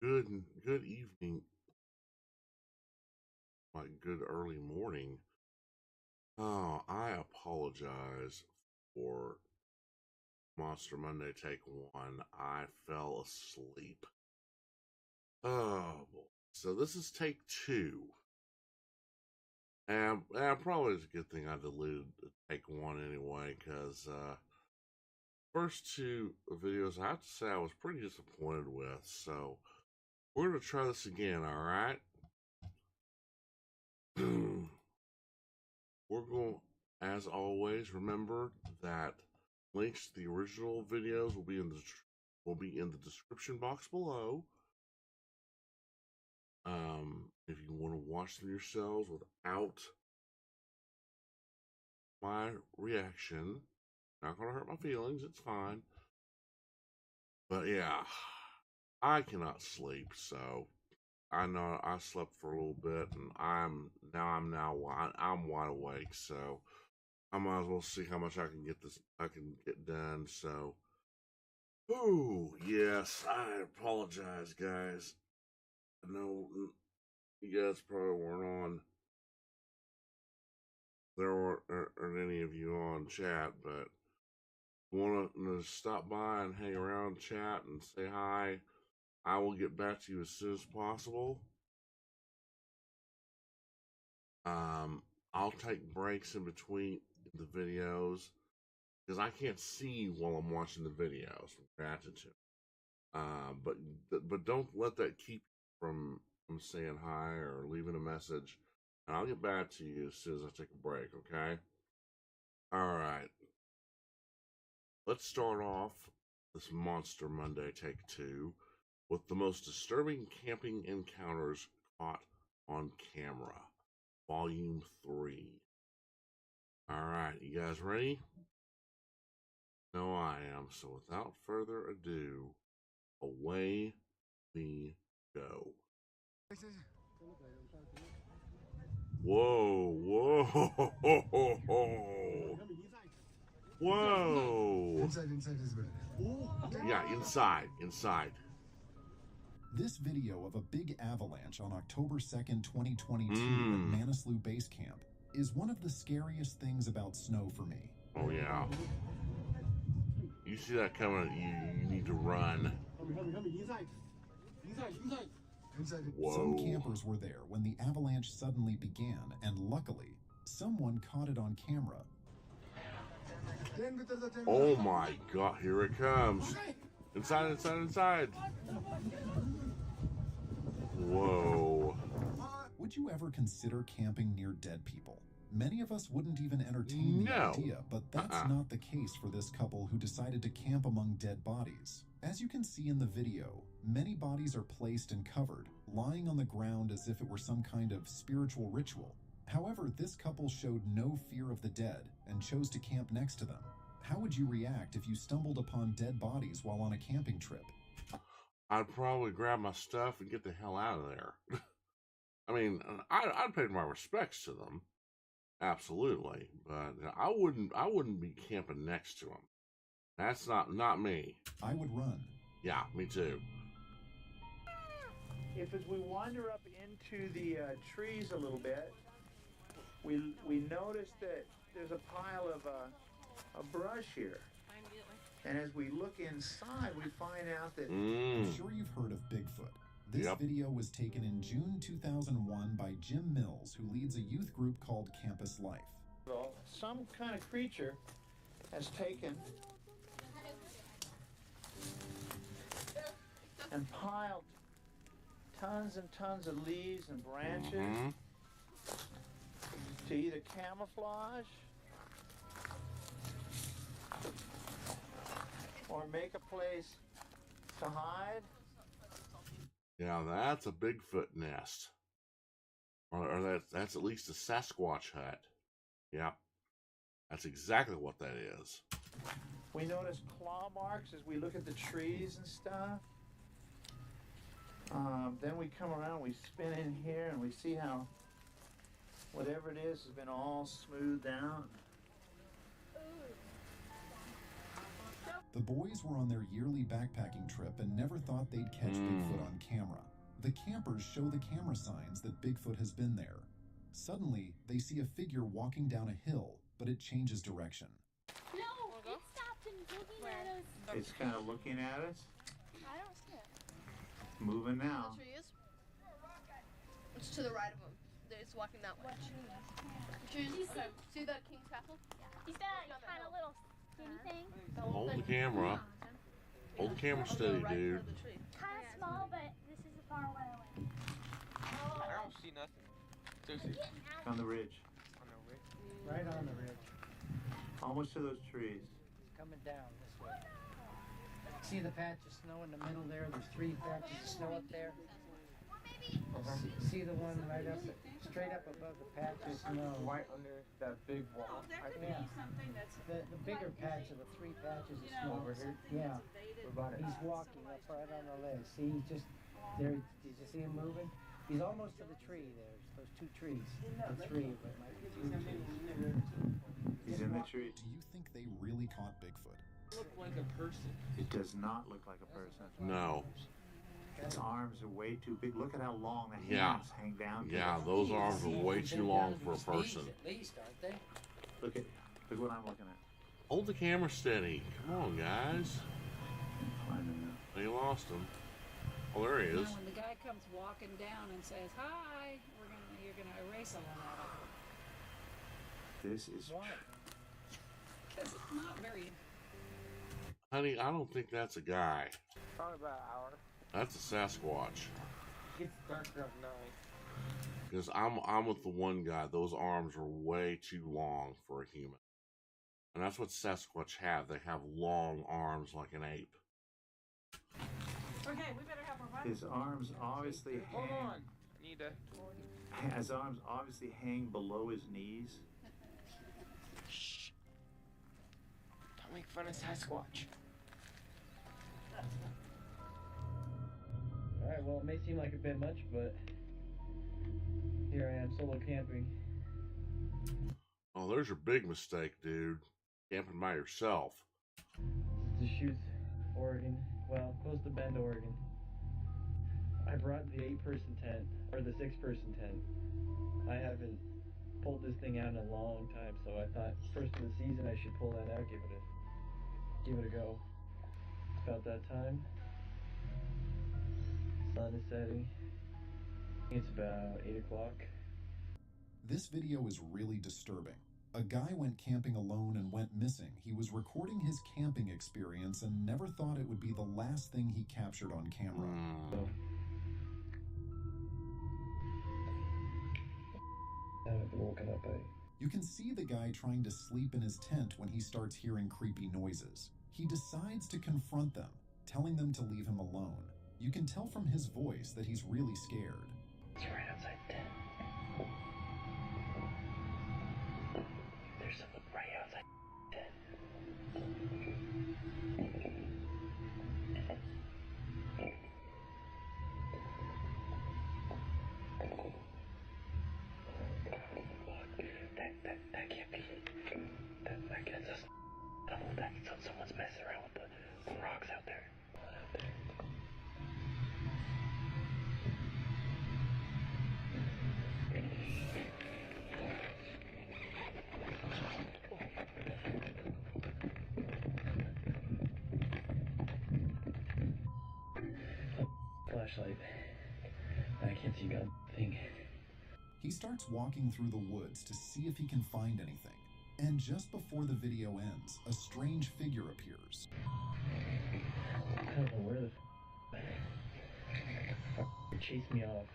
Good evening, like good early morning. Oh, I apologize for Monster Monday Take One. I fell asleep. Oh boy. So this is take two. And probably it's a good thing I deleted take one anyway, because first two videos I have to say I was pretty disappointed with. So we're gonna try this again, alright? We're going, as always, remember that links to the original videos will be in the description box below. If you want to watch them yourselves without my reaction, not gonna hurt my feelings. It's fine. But yeah, I cannot sleep, so I know I slept for a little bit, and I'm wide awake, so I might as well see how much I can get done. So, oh yes, I apologize, guys. I know you guys probably weren't on. There aren't any of you on chat, but want to stop by and hang around, chat, and say hi. I will get back to you as soon as possible. I'll take breaks in between the videos because I can't see while I'm watching the videos from gratitude. But don't let that keep you from saying hi or leaving a message. And I'll get back to you as soon as I take a break. Okay. All right. Let's start off this Monster Monday take two with the most disturbing camping encounters caught on camera, volume 3. All right, you guys ready? No, I am. So without further ado, away we go. Whoa, whoa, whoa. Yeah, inside. This video of a big avalanche on October 2nd, 2022 at Manaslu Base Camp is one of the scariest things about snow for me. Oh yeah. You see that coming, you need to run. Whoa. Some campers were there when the avalanche suddenly began, and luckily, someone caught it on camera. Oh my god, here it comes. Inside. Whoa. Would you ever consider camping near dead people? Many of us wouldn't even entertain the idea, but that's not the case for this couple who decided to camp among dead bodies. As you can see in the video, many bodies are placed and covered, lying on the ground as if it were some kind of spiritual ritual. However, this couple showed no fear of the dead and chose to camp next to them. How would you react if you stumbled upon dead bodies while on a camping trip? I'd probably grab my stuff and get the hell out of there. I mean, I'd pay my respects to them, absolutely, but I wouldn't be camping next to them. That's not me. I would run. Yeah, me too. If as we wander up into the trees a little bit, we notice that there's a pile of brush here. And as we look inside, we find out that... I'm sure you've heard of Bigfoot. This video was taken in June 2001 by Jim Mills, who leads a youth group called Campus Life. Well, some kind of creature has taken and piled tons and tons of leaves and branches to either camouflage or make a place to hide. Yeah, that's a Bigfoot nest. Or that's at least a Sasquatch hut. Yeah, that's exactly what that is. We notice claw marks as we look at the trees and stuff. Then we come around, we spin in here, and we see how whatever it is has been all smoothed out. The boys were on their yearly backpacking trip and never thought they'd catch Bigfoot on camera. The campers show the camera signs that Bigfoot has been there. Suddenly, they see a figure walking down a hill, but it changes direction. No, it stopped and looking at us. It's kind of looking at us. I don't see it. Moving now. The tree is. It's to the right of him. It's walking that way. See that King's Castle? He's that kind of little skinny thing. Hold the camera. Hold the camera steady, dude. Kind of small, but this is a far way away. I don't see nothing. Seriously. It's on the ridge. On the ridge. Right on the ridge. Almost to those trees. It's coming down this way. See the patch of snow in the middle there? There's 3 patches of snow up there. See the one right up, straight up above the patch of snow? Right under that big wall. Yeah. The bigger patch of the 3 patches of snow. Over here? Yeah. What about it? He's walking up right on the ledge. See, he's just there. Did you see him moving? He's almost to the tree there. Those 2 trees. The 3, but like 3 trees. He's in the tree. Do you think they really caught Bigfoot? Look like a person. It does not look like a person. No. His arms are way too big. Look at how long the Yeah. hands hang down. Yeah, those arms are way too long for a person. At least, aren't they? Look what I'm looking at. Hold the camera steady. Come on, guys. I don't know. They lost him. Oh, there he is. Now, when the guy comes walking down and says, "Hi," you're gonna erase all that. This is Why? Because it's not very. Honey, I don't think that's a guy. Probably about an hour. That's a Sasquatch. It gets darker at night. Because I'm with the one guy. Those arms are way too long for a human. And that's what Sasquatch have. They have long arms like an ape. Okay, we better have a run. his arms obviously Hold hang, on. I need to. his arms obviously hang below his knees. Shh. Don't make fun of Sasquatch. Alright, well, it may seem like a bit much, but here I am solo camping. Oh, there's your big mistake, dude. Camping by yourself. Deschutes, Oregon. Well, close to Bend, Oregon. I brought the 8-person tent, or the 6-person tent. I haven't pulled this thing out in a long time, so I thought first of the season I should pull that out, give it a go. It's about that time. Sun is setting. It's about 8 o'clock. This video is really disturbing. A guy went camping alone and went missing. He was recording his camping experience and never thought it would be the last thing he captured on camera. So, I haven't been woken up by. You can see the guy trying to sleep in his tent when he starts hearing creepy noises. He decides to confront them, telling them to leave him alone. You can tell from his voice that he's really scared. It's right outside the tent. There's someone right outside the tent. That can't be. That gets us. Someone's messing around with the rocks out there. Flashlight. I can't see God thing. He starts walking through the woods to see if he can find anything. And just before the video ends, a strange figure appears. I don't know where the f*** chased me off.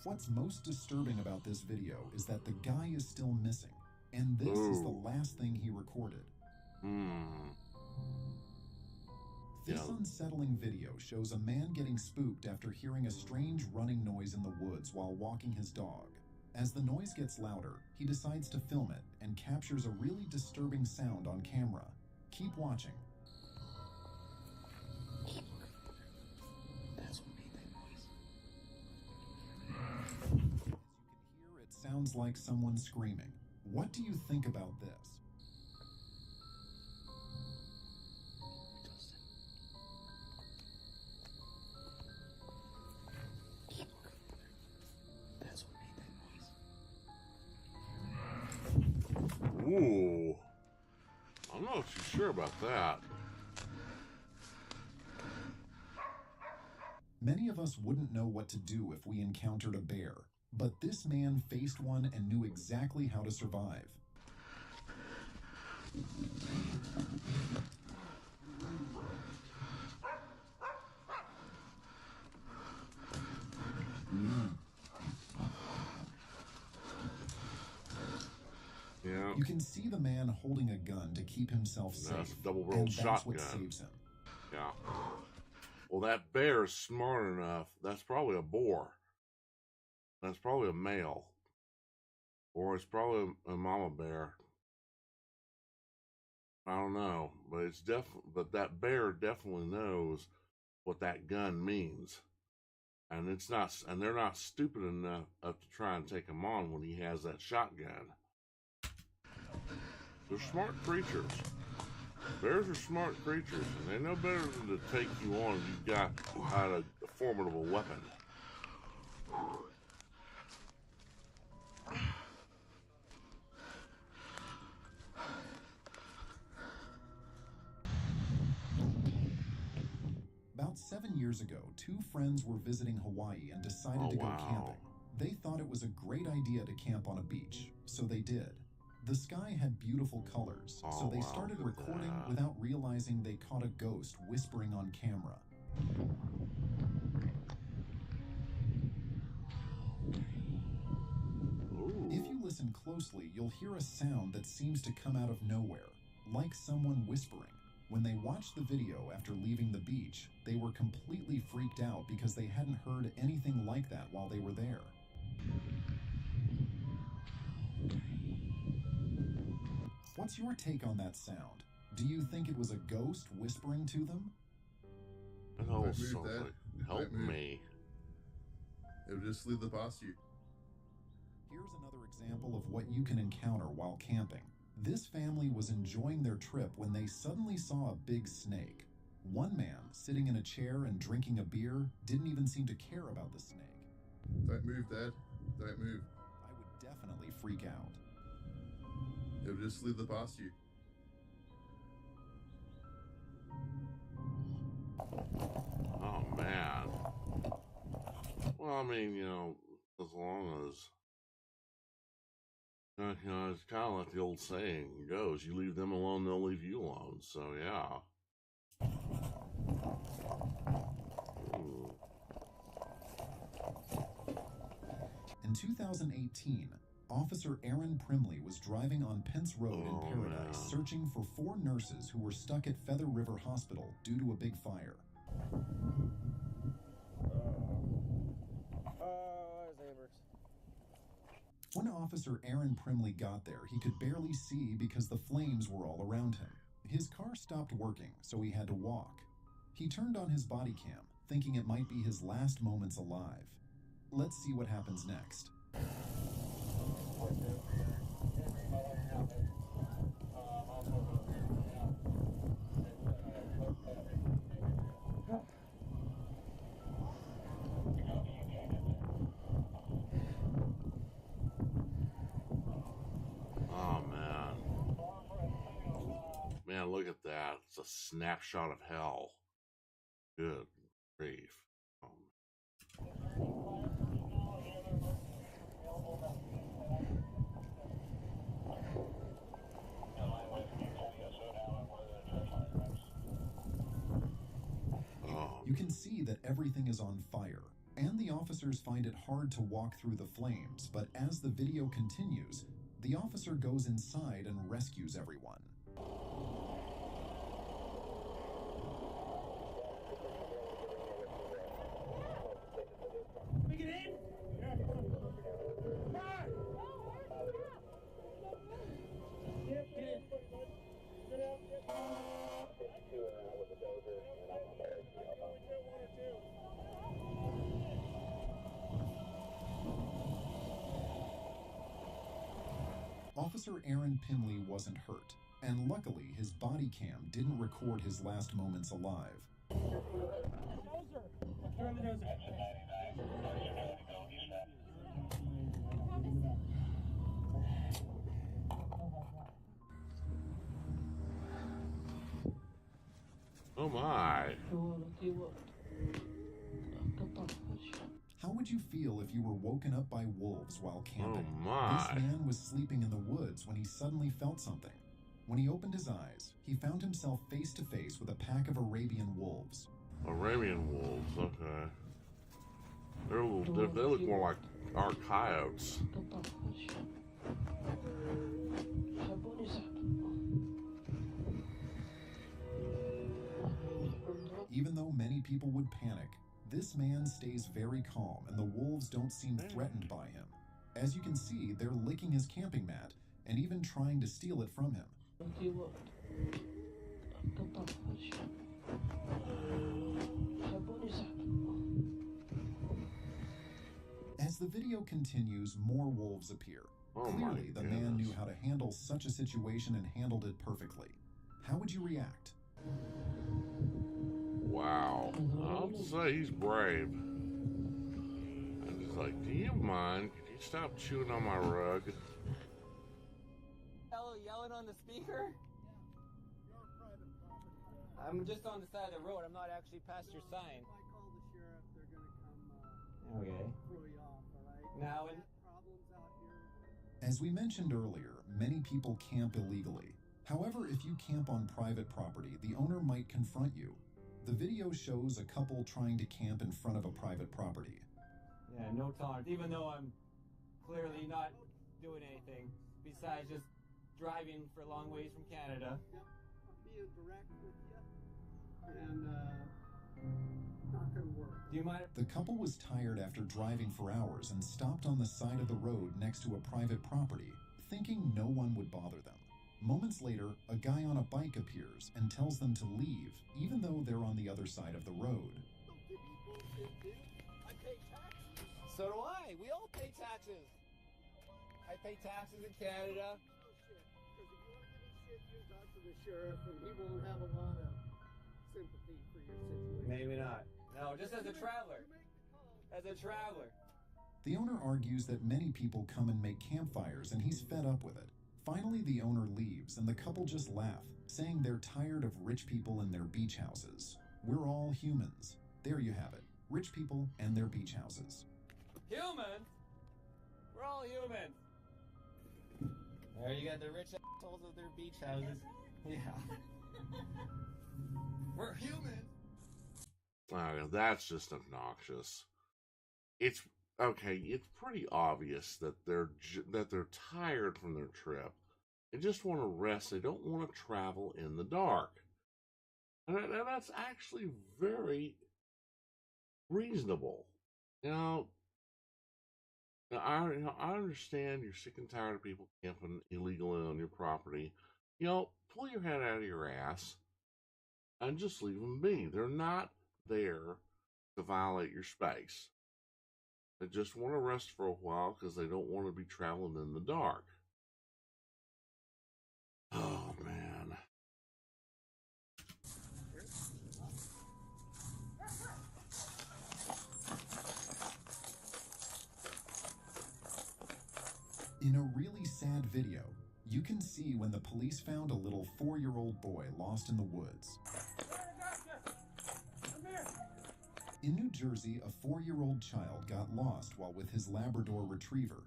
What's most disturbing about this video is that the guy is still missing. And this is the last thing he recorded. This unsettling video shows a man getting spooked after hearing a strange running noise in the woods while walking his dog. As the noise gets louder, he decides to film it and captures a really disturbing sound on camera. Keep watching. As you can hear, it sounds sounds like someone screaming. What do you think about this? Ooh, I'm not too sure about that. Many of us wouldn't know what to do if we encountered a bear, but this man faced one and knew exactly how to survive. Yeah. You can see the man holding a gun to keep himself safe. That's a double-barreled and that's shotgun. what saves him. Yeah. Well, that bear is smart enough. That's probably a boar. That's probably a male. Or it's probably a mama bear. I don't know, but it's but that bear definitely knows what that gun means. And it's not, and they're not stupid enough to try and take him on when he has that shotgun. They're smart creatures. Bears are smart creatures, and they know better than to take you on if you've got a formidable weapon. About 7 years ago, two friends were visiting Hawaii and decided to go camping. They thought it was a great idea to camp on a beach, so they did. The sky had beautiful colors, so they started recording without realizing they caught a ghost whispering on camera. If you listen closely, you'll hear a sound that seems to come out of nowhere, like someone whispering. When they watched the video after leaving the beach, they were completely freaked out because they hadn't heard anything like that while they were there. What's your take on that sound? Do you think it was a ghost whispering to them? Oh, something. Help me. It'll just leave the past you. Here's another example of what you can encounter while camping. This family was enjoying their trip when they suddenly saw a big snake. One man, sitting in a chair and drinking a beer, didn't even seem to care about the snake. Don't move, Dad. Don't move. I would definitely freak out. It'll just leave the past you. Oh, man. Well, I mean, you know, as long as, you know, it's kind of like the old saying goes, you leave them alone, they'll leave you alone. So, yeah. Ooh. In 2018, Officer Aaron Primley was driving on Pence Road in Paradise, searching for 4 nurses who were stuck at Feather River Hospital due to a big fire. When Officer Aaron Primley got there, he could barely see because the flames were all around him. His car stopped working, so he had to walk. He turned on his body cam, thinking it might be his last moments alive. Let's see what happens next. Oh, man. Man, look at that. It's a snapshot of hell. Good grief. You can see that everything is on fire, and the officers find it hard to walk through the flames, but as the video continues, the officer goes inside and rescues everyone. We get in? Yeah. Come on. Get in. Get out. Officer Aaron Pimley wasn't hurt, and luckily his body cam didn't record his last moments alive. Oh my. How would you feel if you were woken up by wolves while camping? Oh my. This man was sleeping in the woods when he suddenly felt something. When he opened his eyes, he found himself face to face with a pack of Arabian wolves. Arabian wolves, okay. They're a little different. They look more like our coyotes. Even though many people would panic, this man stays very calm and the wolves don't seem threatened by him. As you can see, they're licking his camping mat and even trying to steal it from him. As the video continues, more wolves appear. Clearly, the man knew how to handle such a situation and handled it perfectly. How would you react? Wow. I'll say he's brave. I'm just like, do you mind? Could you stop chewing on my rug? Hello, yelling on the speaker? I'm just on the side of the road. I'm not actually past your sign. If I call the sheriff, they're gonna come Okay. throw you off, alright? Now, and Problems out here. As we mentioned earlier, many people camp illegally. However, if you camp on private property, the owner might confront you. The video shows a couple trying to camp in front of a private property. yeah, no tolerance. Even though I'm clearly not doing anything besides just driving for a long ways from Canada. Yep, I'll be direct with you, and not gonna work. Do you mind? The couple was tired after driving for hours and stopped on the side of the road next to a private property, thinking no one would bother them. Moments later, a guy on a bike appears and tells them to leave, even though they're on the other side of the road. Don't give me bullshit, dude. I pay taxes. So do I. We all pay taxes. I pay taxes in Canada. Bullshit. Because if you want to give me shit, you talk to the sheriff, and he won't have a lot of sympathy for your situation. Maybe not. No, just as a traveler. As a traveler. The owner argues that many people come and make campfires and he's fed up with it. Finally, the owner leaves and the couple just laugh, saying they're tired of rich people and their beach houses. We're all humans. There you have it. Rich people and their beach houses. Humans? We're all humans. There you got the rich assholes with their beach houses. Yeah. We're humans. That's just obnoxious. It's okay. It's pretty obvious that they're tired from their trip. They just want to rest. They don't want to travel in the dark, and that's actually very reasonable. Now I understand you're sick and tired of people camping illegally on your property. Pull your head out of your ass and just leave them be. They're not there to violate your space. They just want to rest for a while because they don't want to be traveling in the dark. Oh, man. In a really sad video, you can see when the police found a little 4-year-old boy lost in the woods. In New Jersey, a 4-year-old child got lost while with his Labrador Retriever.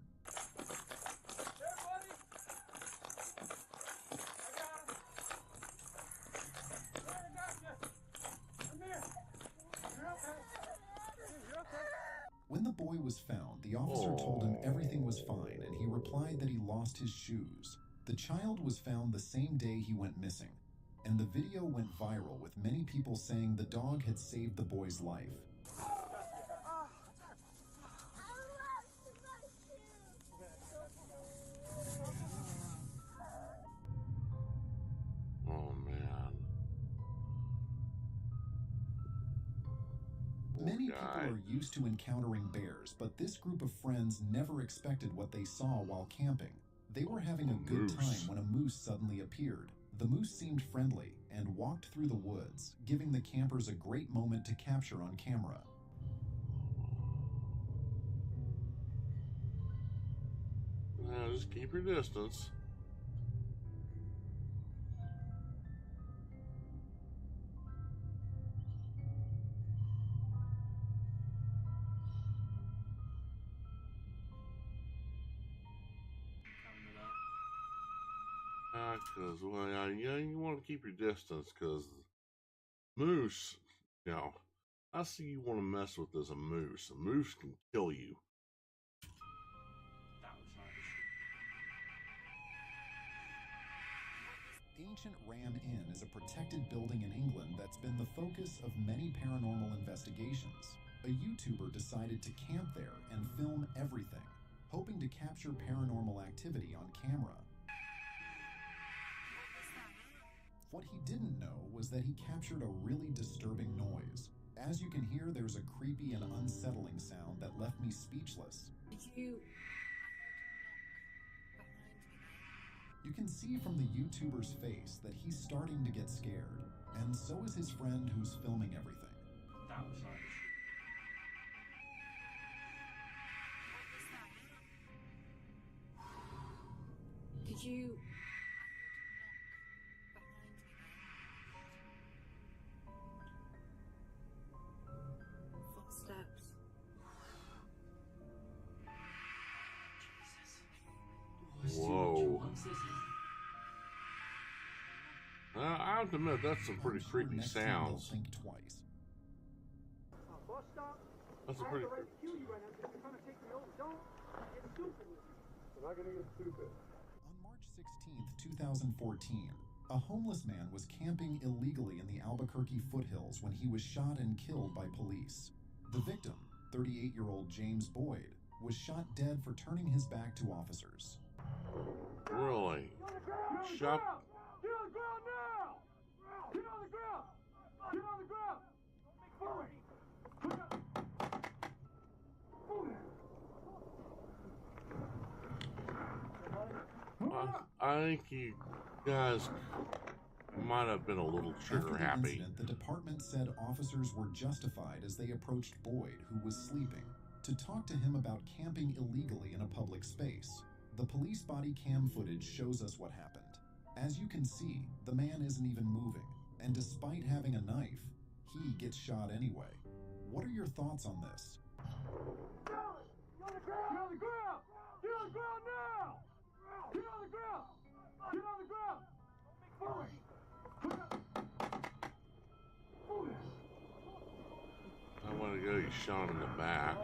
When the boy was found, the officer told him everything was fine, and he replied that he lost his shoes. The child was found the same day he went missing, and the video went viral with many people saying the dog had saved the boy's life. Oh, man. Many people are used to encountering bears, but this group of friends never expected what they saw while camping. They were having a good time when a moose suddenly appeared. The moose seemed friendly and walked through the woods, giving the campers a great moment to capture on camera. Just keep your distance. Because, well, yeah, you want to keep your distance because moose, you know, I see you want to mess with as a moose. A moose can kill you. Ancient Ram Inn is a protected building in England that's been the focus of many paranormal investigations. A YouTuber decided to camp there and film everything, hoping to capture paranormal activity on camera. What he didn't know was that he captured a really disturbing noise. As you can hear, there's a creepy and unsettling sound that left me speechless. You can see from the YouTuber's face that he's starting to get scared, and so is his friend who's filming everything. Did you... Footsteps. Whoa. I have to admit, that's some pretty creepy sounds. Think twice. That's a pretty creepy. On March 16th, 2014, a homeless man was camping illegally in the Albuquerque foothills when he was shot and killed by police. The victim, 38-year-old James Boyd, was shot dead for turning his back to officers. Really? Shot. Get on the ground now! Get on the ground! Get on the ground! I think you guys might have been a little trigger happy. After the incident, the department said officers were justified as they approached Boyd, who was sleeping, to talk to him about camping illegally in a public space. The police body cam footage shows us what happened. As you can see, the man isn't even moving, and despite having a knife, he gets shot anyway. What are your thoughts on this? Get on the ground! Get on the ground now! Get on the ground! Get on the ground! I want to go. You shot him in the back.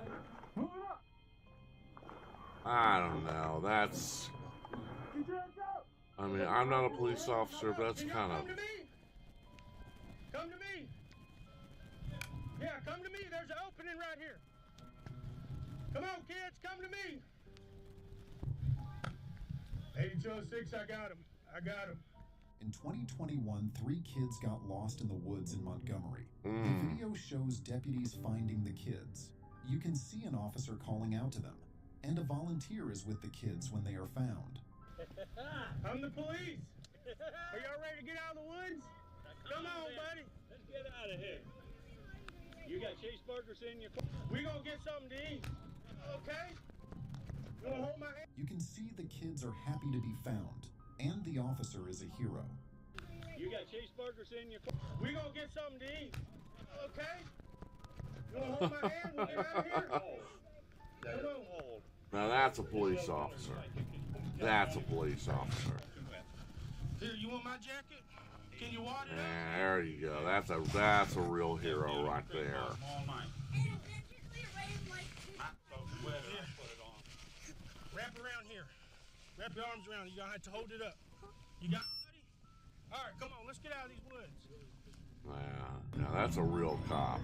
I don't know. That's. I mean, I'm not a police officer, but that's kind of. Come to me. Yeah, come to me. There's an opening right here. Come on, kids. Come to me. 8206, I got him. I got him. In 2021, 3 kids got lost in the woods in Montgomery. The video shows deputies finding the kids. You can see an officer calling out to them, and a volunteer is with the kids when they are found. I'm the police. Are y'all ready to get out of the woods? Come on, buddy. Let's get out of here. You got cheese burgers in your car? We gonna get something to eat. Okay? You wanna hold my hand? You can see the kids are happy to be found, and the officer is a hero. You got cheeseburgers in your car? We gonna get something to eat. Okay? You wanna hold my hand? We'll get out of here. Come on. Now that's a police officer. That's a police officer. Here, you want my jacket? Can you water it? There you go. That's a real hero right there. Wrap around here. Wrap your arms around it. You're gonna have to hold it up. You got it, buddy? All right, come on. Let's get out of these woods. Yeah, now that's a real cop.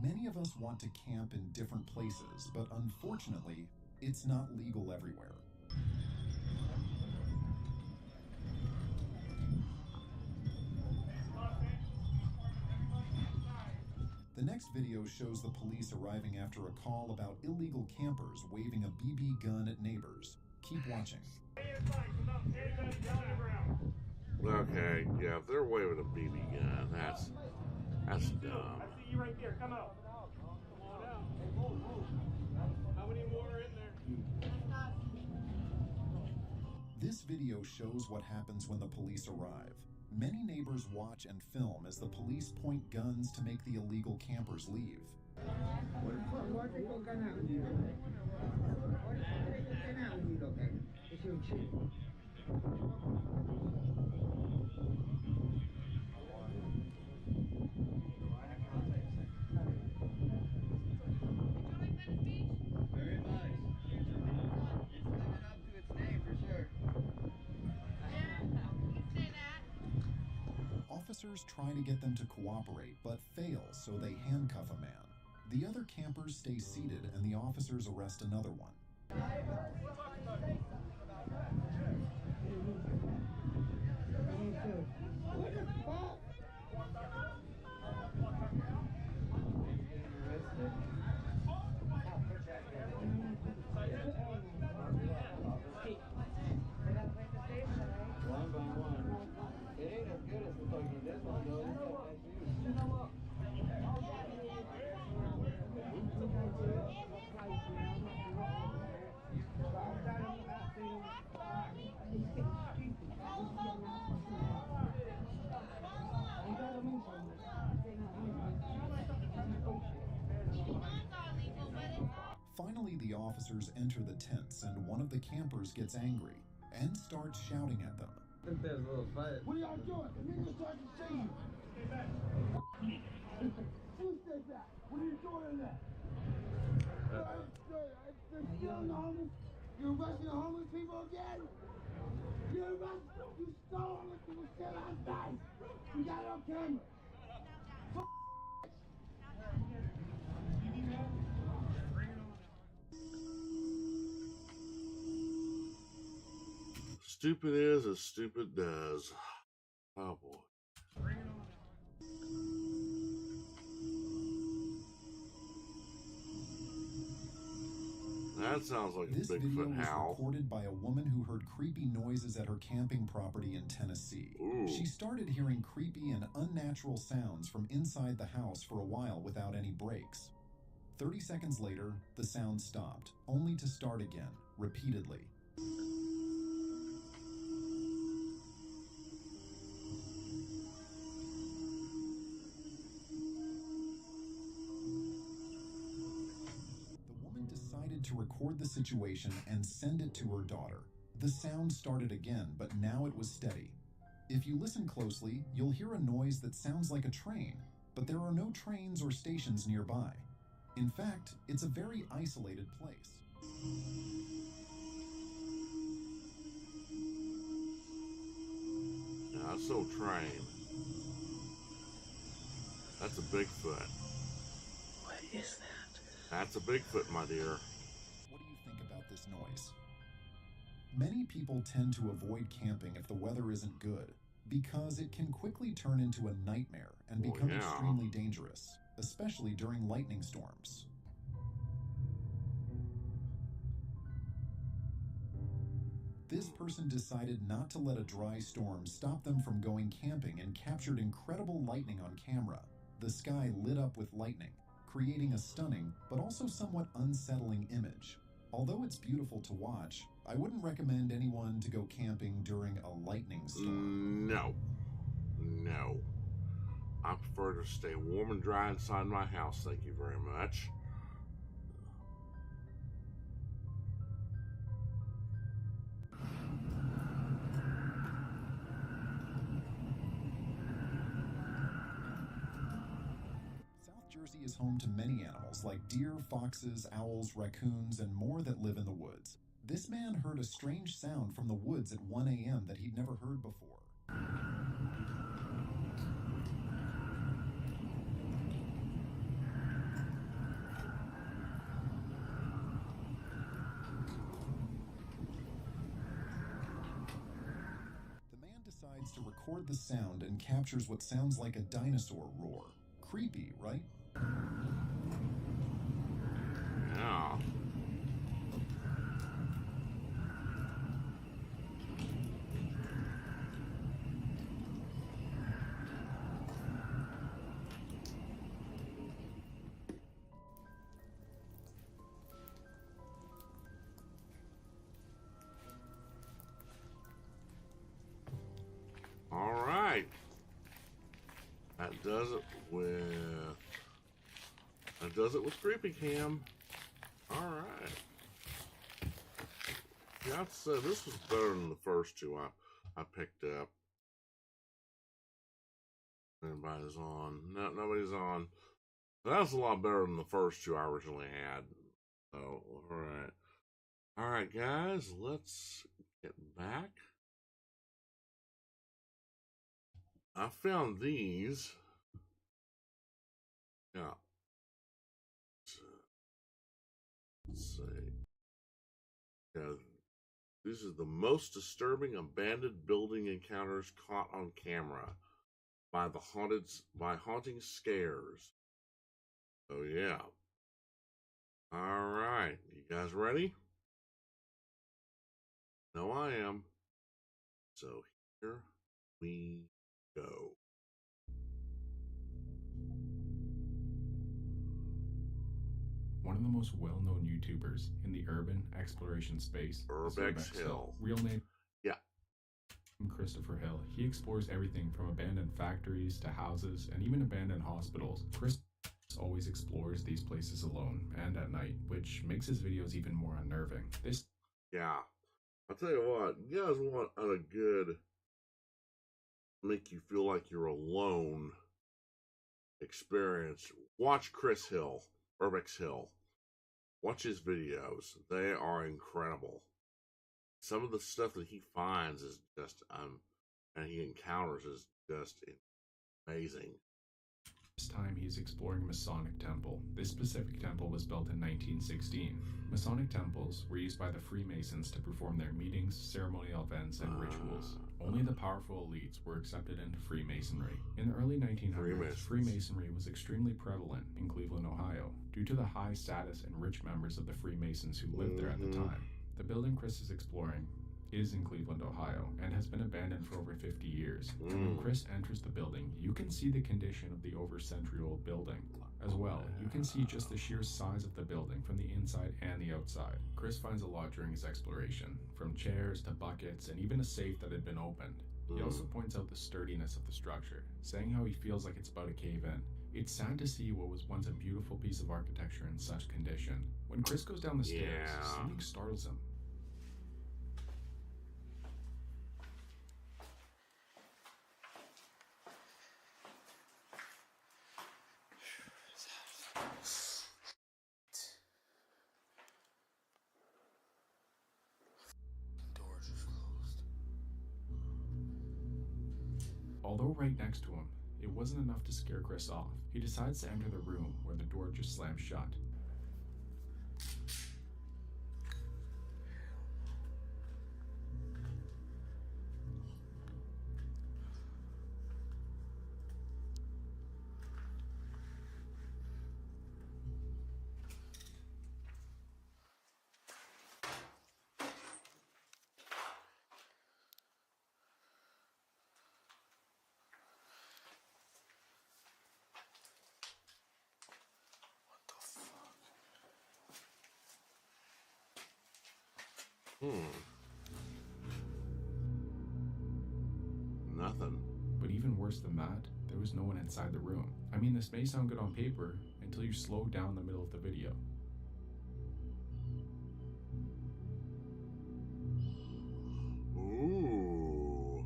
Many of us want to camp in different places, but unfortunately, it's not legal everywhere. The next video shows the police arriving after a call about illegal campers waving a BB gun at neighbors. Keep watching. Okay, yeah, if they're waving a BB gun, that's dumb. I see you right there. Come out. Come on out. How many more are in there? This video shows what happens when the police arrive. Many neighbors watch and film as the police point guns to make the illegal campers leave. Very nice. It's living up to its name for sure. Officers try to get them to cooperate, but fail, so they handcuff a man. The other campers stay seated, and the officers arrest another one. One by one. It ain't as good as the fucking this one though. Finally, the officers enter the tents, and one of the campers gets angry and starts shouting at them. I think there's a little fight. What are y'all doing? The niggas trying to see you. Stay back. You stay back. What are you doing in there? You're killing the homeless? You're arresting the homeless people again? You stole homeless people shit last night. You got it on camera. Stupid is as stupid does. Oh boy. That sounds like This a video Bigfoot was howl. recorded by a woman who heard creepy noises at her camping property in Tennessee. Ooh. She started hearing creepy and unnatural sounds from inside the house for a while without any breaks. 30 seconds later, the sound stopped, only to start again, repeatedly. To record the situation and send it to her daughter. The sound started again, but now it was steady. If you listen closely, you'll hear a noise that sounds like a train, but there are no trains or stations nearby. In fact, it's a very isolated place. Yeah, that's no train. That's a Bigfoot. What is that? That's a Bigfoot, my dear. This noise. Many people tend to avoid camping if the weather isn't good, because it can quickly turn into a nightmare and become extremely dangerous, especially during lightning storms. This person decided not to let a dry storm stop them from going camping and captured incredible lightning on camera. The sky lit up with lightning, creating a stunning but also somewhat unsettling image. Although it's beautiful to watch, I wouldn't recommend anyone to go camping during a lightning storm. No. No. I prefer to stay warm and dry inside my house, thank you very much. Jersey is home to many animals like deer, foxes, owls, raccoons, and more that live in the woods. This man heard a strange sound from the woods at 1 a.m. that he'd never heard before. The man decides to record the sound and captures what sounds like a dinosaur roar. Creepy, right? Yeah. All right. That does it with Creepy Cam. All right. Yeah, I'd say this was better than the first two I picked up. Anybody's on? No, nobody's on. That was a lot better than the first two I originally had. So, all right. All right, guys, let's get back. I found these. Yeah. Let's see. Yeah. This is the most disturbing abandoned building encounters caught on camera by haunting scares. Oh yeah. All right. You guys ready? No, I am. So here we go. One of the most well-known YouTubers in the urban exploration space, Urbex Hill. Real name? Yeah. Christopher Hill. He explores everything from abandoned factories to houses and even abandoned hospitals. Chris always explores these places alone and at night, which makes his videos even more unnerving. Yeah. I'll tell you what, you guys want a good make you feel like you're alone experience. Watch Chris Hill, Urbex Hill. Watch his videos. They are incredible. Some of the stuff that he finds is just and he encounters is just amazing. This time he's exploring a Masonic temple. This specific temple was built in 1916. Masonic temples were used by the Freemasons to perform their meetings, ceremonial events, and rituals. Only the powerful elites were accepted into Freemasonry. In the early 1900s, Freemasonry was extremely prevalent in Cleveland, Ohio, due to the high status and rich members of the Freemasons who lived there at the time. The building Chris is exploring is in Cleveland, Ohio, and has been abandoned for over 50 years. And when Chris enters the building, you can see the condition of the over century-old building. As well, you can see just the sheer size of the building from the inside and the outside. Chris finds a lot during his exploration, from chairs to buckets and even a safe that had been opened. He also points out the sturdiness of the structure, saying how he feels like it's about to cave in. It's sad to see what was once a beautiful piece of architecture in such condition. When Chris goes down the stairs, something startles him. Although right next to him, it wasn't enough to scare Chris off. He decides to enter the room where the door just slams shut. Nothing. But even worse than that, there was no one inside the room. I mean, this may sound good on paper until you slow down the middle of the video. Ooh.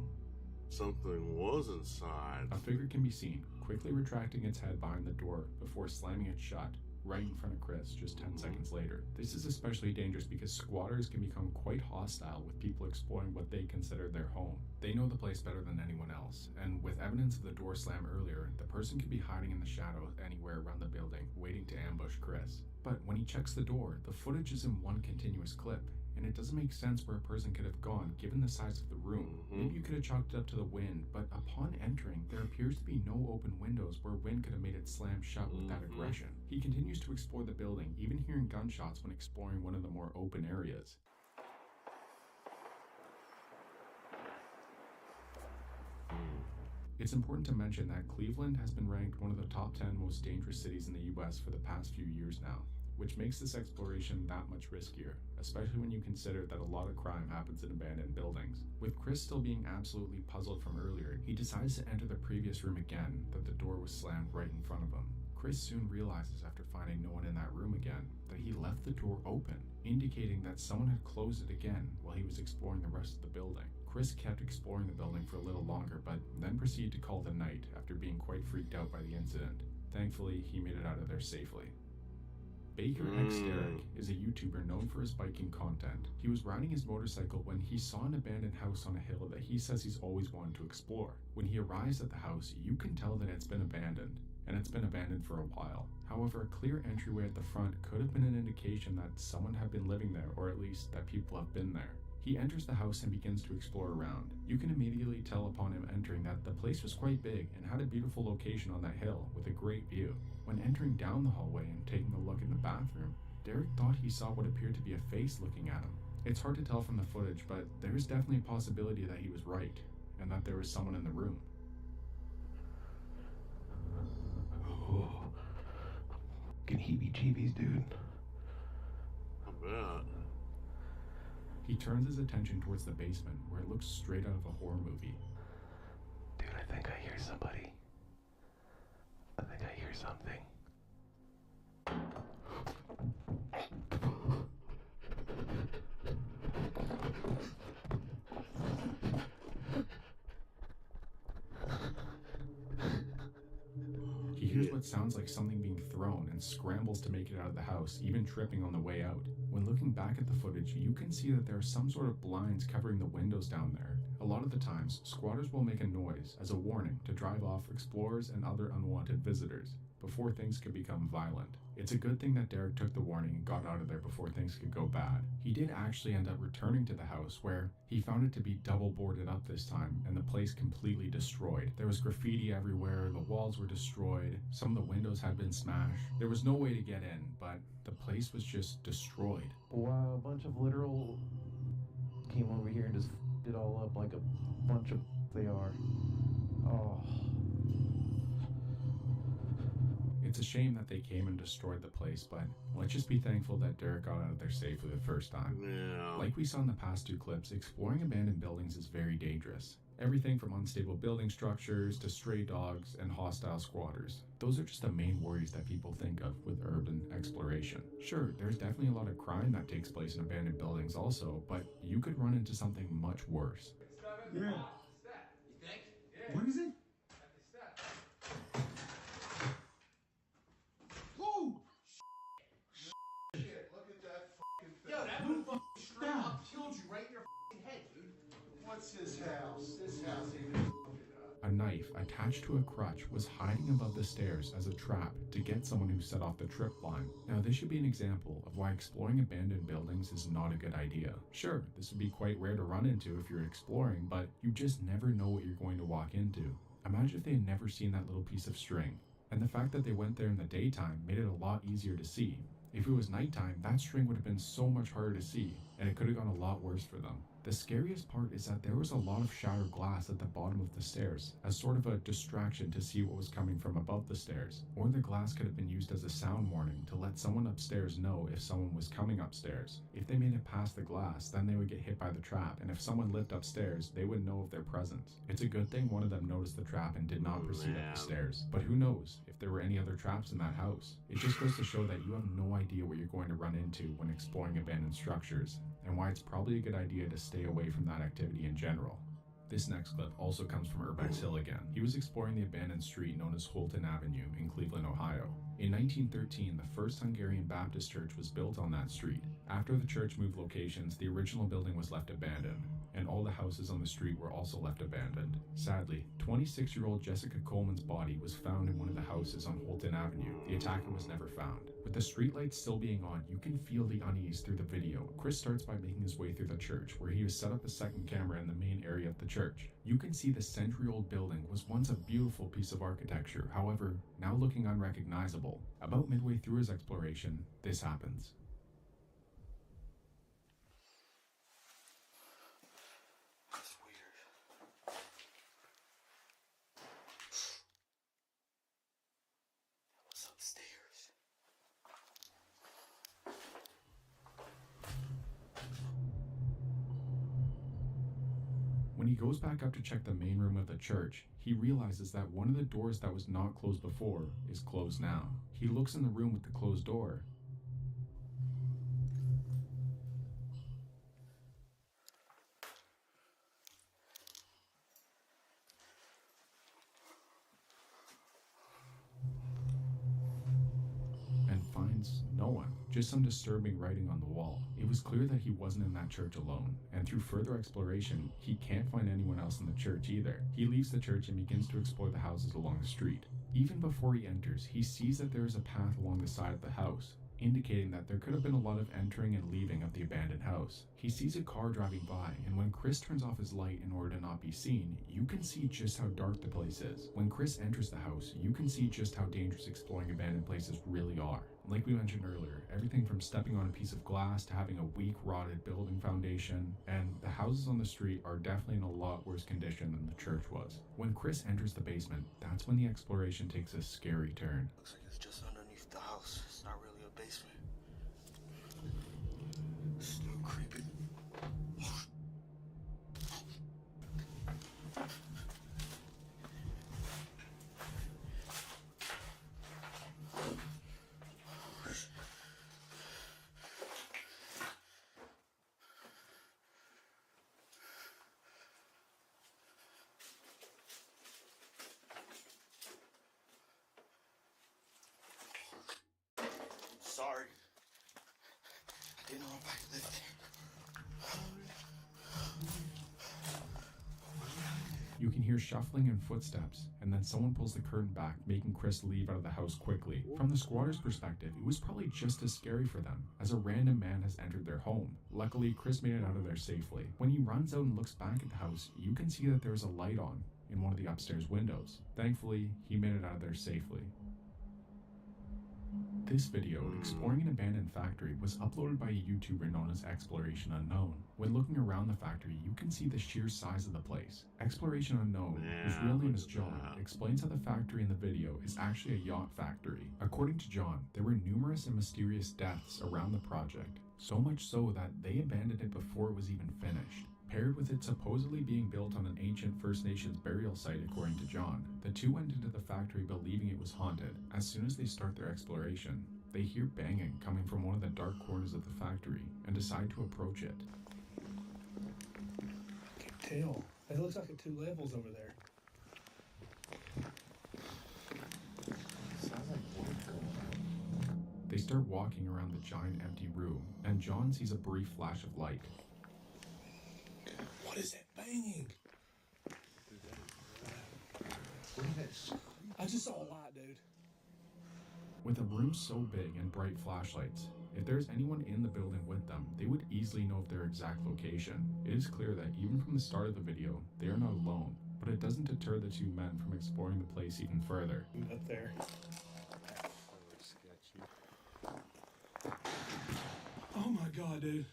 Something was inside. A figure can be seen, quickly retracting its head behind the door before slamming it shut, right in front of Chris just 10 seconds later. This is especially dangerous because squatters can become quite hostile with people exploring what they consider their home. They know the place better than anyone else, and with evidence of the door slam earlier, the person could be hiding in the shadows anywhere around the building, waiting to ambush Chris. But when he checks the door, the footage is in one continuous clip, and it doesn't make sense where a person could have gone given the size of the room. Maybe you could have chalked it up to the wind, but upon entering, there appears to be no open windows where wind could have made it slam shut with that aggression. He continues to explore the building, even hearing gunshots when exploring one of the more open areas. It's important to mention that Cleveland has been ranked one of the top 10 most dangerous cities in the US for the past few years now, which makes this exploration that much riskier, especially when you consider that a lot of crime happens in abandoned buildings. With Chris still being absolutely puzzled from earlier, he decides to enter the previous room again, but the door was slammed right in front of him. Chris soon realizes after finding no one in that room again, that he left the door open, indicating that someone had closed it again while he was exploring the rest of the building. Chris kept exploring the building for a little longer, but then proceeded to call it a night after being quite freaked out by the incident. Thankfully, he made it out of there safely. Baker X Derek is a YouTuber known for his biking content. He was riding his motorcycle when he saw an abandoned house on a hill that he says he's always wanted to explore. When he arrives at the house, you can tell that it's been abandoned, and it's been abandoned for a while. However, a clear entryway at the front could have been an indication that someone had been living there, or at least that people have been there. He enters the house and begins to explore around. You can immediately tell upon him entering that the place was quite big and had a beautiful location on that hill with a great view. When entering down the hallway and taking a look in the bathroom, Derek thought he saw what appeared to be a face looking at him. It's hard to tell from the footage, but there is definitely a possibility that he was right, and that there was someone in the room. Oh, fucking heebie-jeebies, dude. I bet. He turns his attention towards the basement, where it looks straight out of a horror movie. Dude, I think I hear somebody. I think I hear something. He hears what sounds like something being thrown and scrambles to make it out of the house, even tripping on the way out. When looking back at the footage, you can see that there are some sort of blinds covering the windows down there. A lot of the times, squatters will make a noise as a warning to drive off explorers and other unwanted visitors before things could become violent. It's a good thing that Derek took the warning and got out of there before things could go bad. He did actually end up returning to the house, where he found it to be double boarded up this time and the place completely destroyed. There was graffiti everywhere, the walls were destroyed, some of the windows had been smashed. There was no way to get in, but the place was just destroyed. Wow, a bunch of literal came over here and just f***ed it all up like a bunch of they are. Oh. It's a shame that they came and destroyed the place, but let's just be thankful that Derek got out of there safely the first time. Yeah. Like we saw in the past two clips, exploring abandoned buildings is very dangerous. Everything from unstable building structures to stray dogs and hostile squatters. Those are just the main worries that people think of with urban exploration. Sure, there's definitely a lot of crime that takes place in abandoned buildings also, but you could run into something much worse. Yeah. You think? Yeah. What is it? Oh! Shit, look at that fucking thing. Yo, that move straight up killed you right in your fucking head, dude. What's this house? This house ain't been fucking up. A knife attached to a crutch was hiding above the stairs as a trap to get someone who set off the trip line. Now this should be an example of why exploring abandoned buildings is not a good idea. Sure, this would be quite rare to run into if you're exploring, but you just never know what you're going to walk into. Imagine if they had never seen that little piece of string. And the fact that they went there in the daytime made it a lot easier to see. If it was nighttime, that string would have been so much harder to see, and it could have gone a lot worse for them. The scariest part is that there was a lot of shattered glass at the bottom of the stairs, as sort of a distraction to see what was coming from above the stairs. Or the glass could have been used as a sound warning to let someone upstairs know if someone was coming upstairs. If they made it past the glass, then they would get hit by the trap, and if someone lived upstairs, they would know of their presence. It's a good thing one of them noticed the trap and did not proceed up the stairs. But who knows if there were any other traps in that house? It just goes to show that you have no idea what you're going to run into when exploring abandoned structures, and why it's probably a good idea to stay away from that activity in general. This next clip also comes from Urbex Hill again. He was exploring the abandoned street known as Holton Avenue in Cleveland, Ohio. In 1913, the first Hungarian Baptist church was built on that street. After the church moved locations, the original building was left abandoned, and all the houses on the street were also left abandoned. Sadly, 26-year-old Jessica Coleman's body was found in one of the houses on Holton Avenue. The attacker was never found. With the streetlights still being on, you can feel the unease through the video. Chris starts by making his way through the church, where he has set up a second camera in the main area of the church. You can see the century-old building was once a beautiful piece of architecture, however, now looking unrecognizable. About midway through his exploration, this happens. That's weird. What's upstairs? When he goes back up to check the main room of the church, he realizes that one of the doors that was not closed before is closed now. He looks in the room with the closed door. And finds no one, just some disturbing writing on the wall. It was clear that he wasn't in that church alone, and through further exploration, he can't find anyone else in the church either. He leaves the church and begins to explore the houses along the street. Even before he enters, he sees that there is a path along the side of the house, indicating that there could have been a lot of entering and leaving of the abandoned house. He sees a car driving by, and when Chris turns off his light in order to not be seen, you can see just how dark the place is. When Chris enters the house, you can see just how dangerous exploring abandoned places really are. Like we mentioned earlier, everything from stepping on a piece of glass to having a weak, rotted building foundation, and the houses on the street are definitely in a lot worse condition than the church was. When Chris enters the basement, that's when the exploration takes a scary turn. Looks like it's just underneath the house. It's not really a basement. Still creepy. Sorry. I didn't know if I lived there. You can hear shuffling and footsteps, and then someone pulls the curtain back, making Chris leave out of the house quickly. From the squatter's perspective, it was probably just as scary for them, as a random man has entered their home. Luckily, Chris made it out of there safely. When he runs out and looks back at the house, you can see that there is a light on in one of the upstairs windows. Thankfully, he made it out of there safely. This video, exploring an abandoned factory, was uploaded by a YouTuber known as Exploration Unknown. When looking around the factory, you can see the sheer size of the place. Exploration Unknown, whose real name is John, explains how the factory in the video is actually a yacht factory. According to John, there were numerous and mysterious deaths around the project, so much so that they abandoned it before it was even finished. Paired with it supposedly being built on an ancient First Nations burial site according to John, the two went into the factory believing it was haunted. As soon as they start their exploration, they hear banging coming from one of the dark corners of the factory and decide to approach it. I can't tell. It looks like a 2 levels over there. They start walking around the giant empty room, and John sees a brief flash of light. What is that banging? I just saw a light, dude. With a room so big and bright flashlights, if there's anyone in the building with them, they would easily know their exact location. It is clear that even from the start of the video, they are not alone, but it doesn't deter the two men from exploring the place even further. Up there. Oh my god, dude.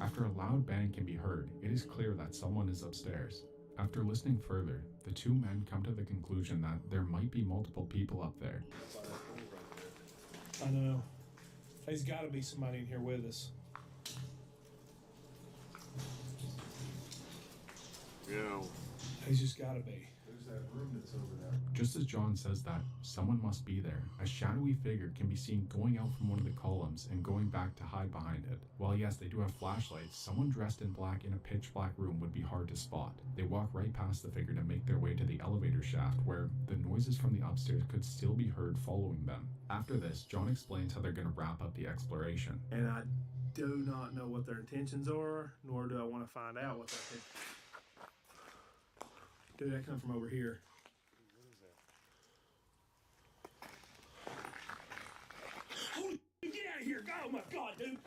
After a loud bang can be heard, it is clear that someone is upstairs. After listening further, the two men come to the conclusion that there might be multiple people up there. I know. There's got to be somebody in here with us. Yeah. There's just got to be. There's that room that's over there. Just as John says that, someone must be there. A shadowy figure can be seen going out from one of the columns and going back to hide behind it. While yes, they do have flashlights, someone dressed in black in a pitch black room would be hard to spot. They walk right past the figure to make their way to the elevator shaft, where the noises from the upstairs could still be heard following them. After this, John explains how they're going to wrap up the exploration. And I do not know what their intentions are, nor do I want to find out what their intentions are. Dude, that come from over here. Oh my god, dude!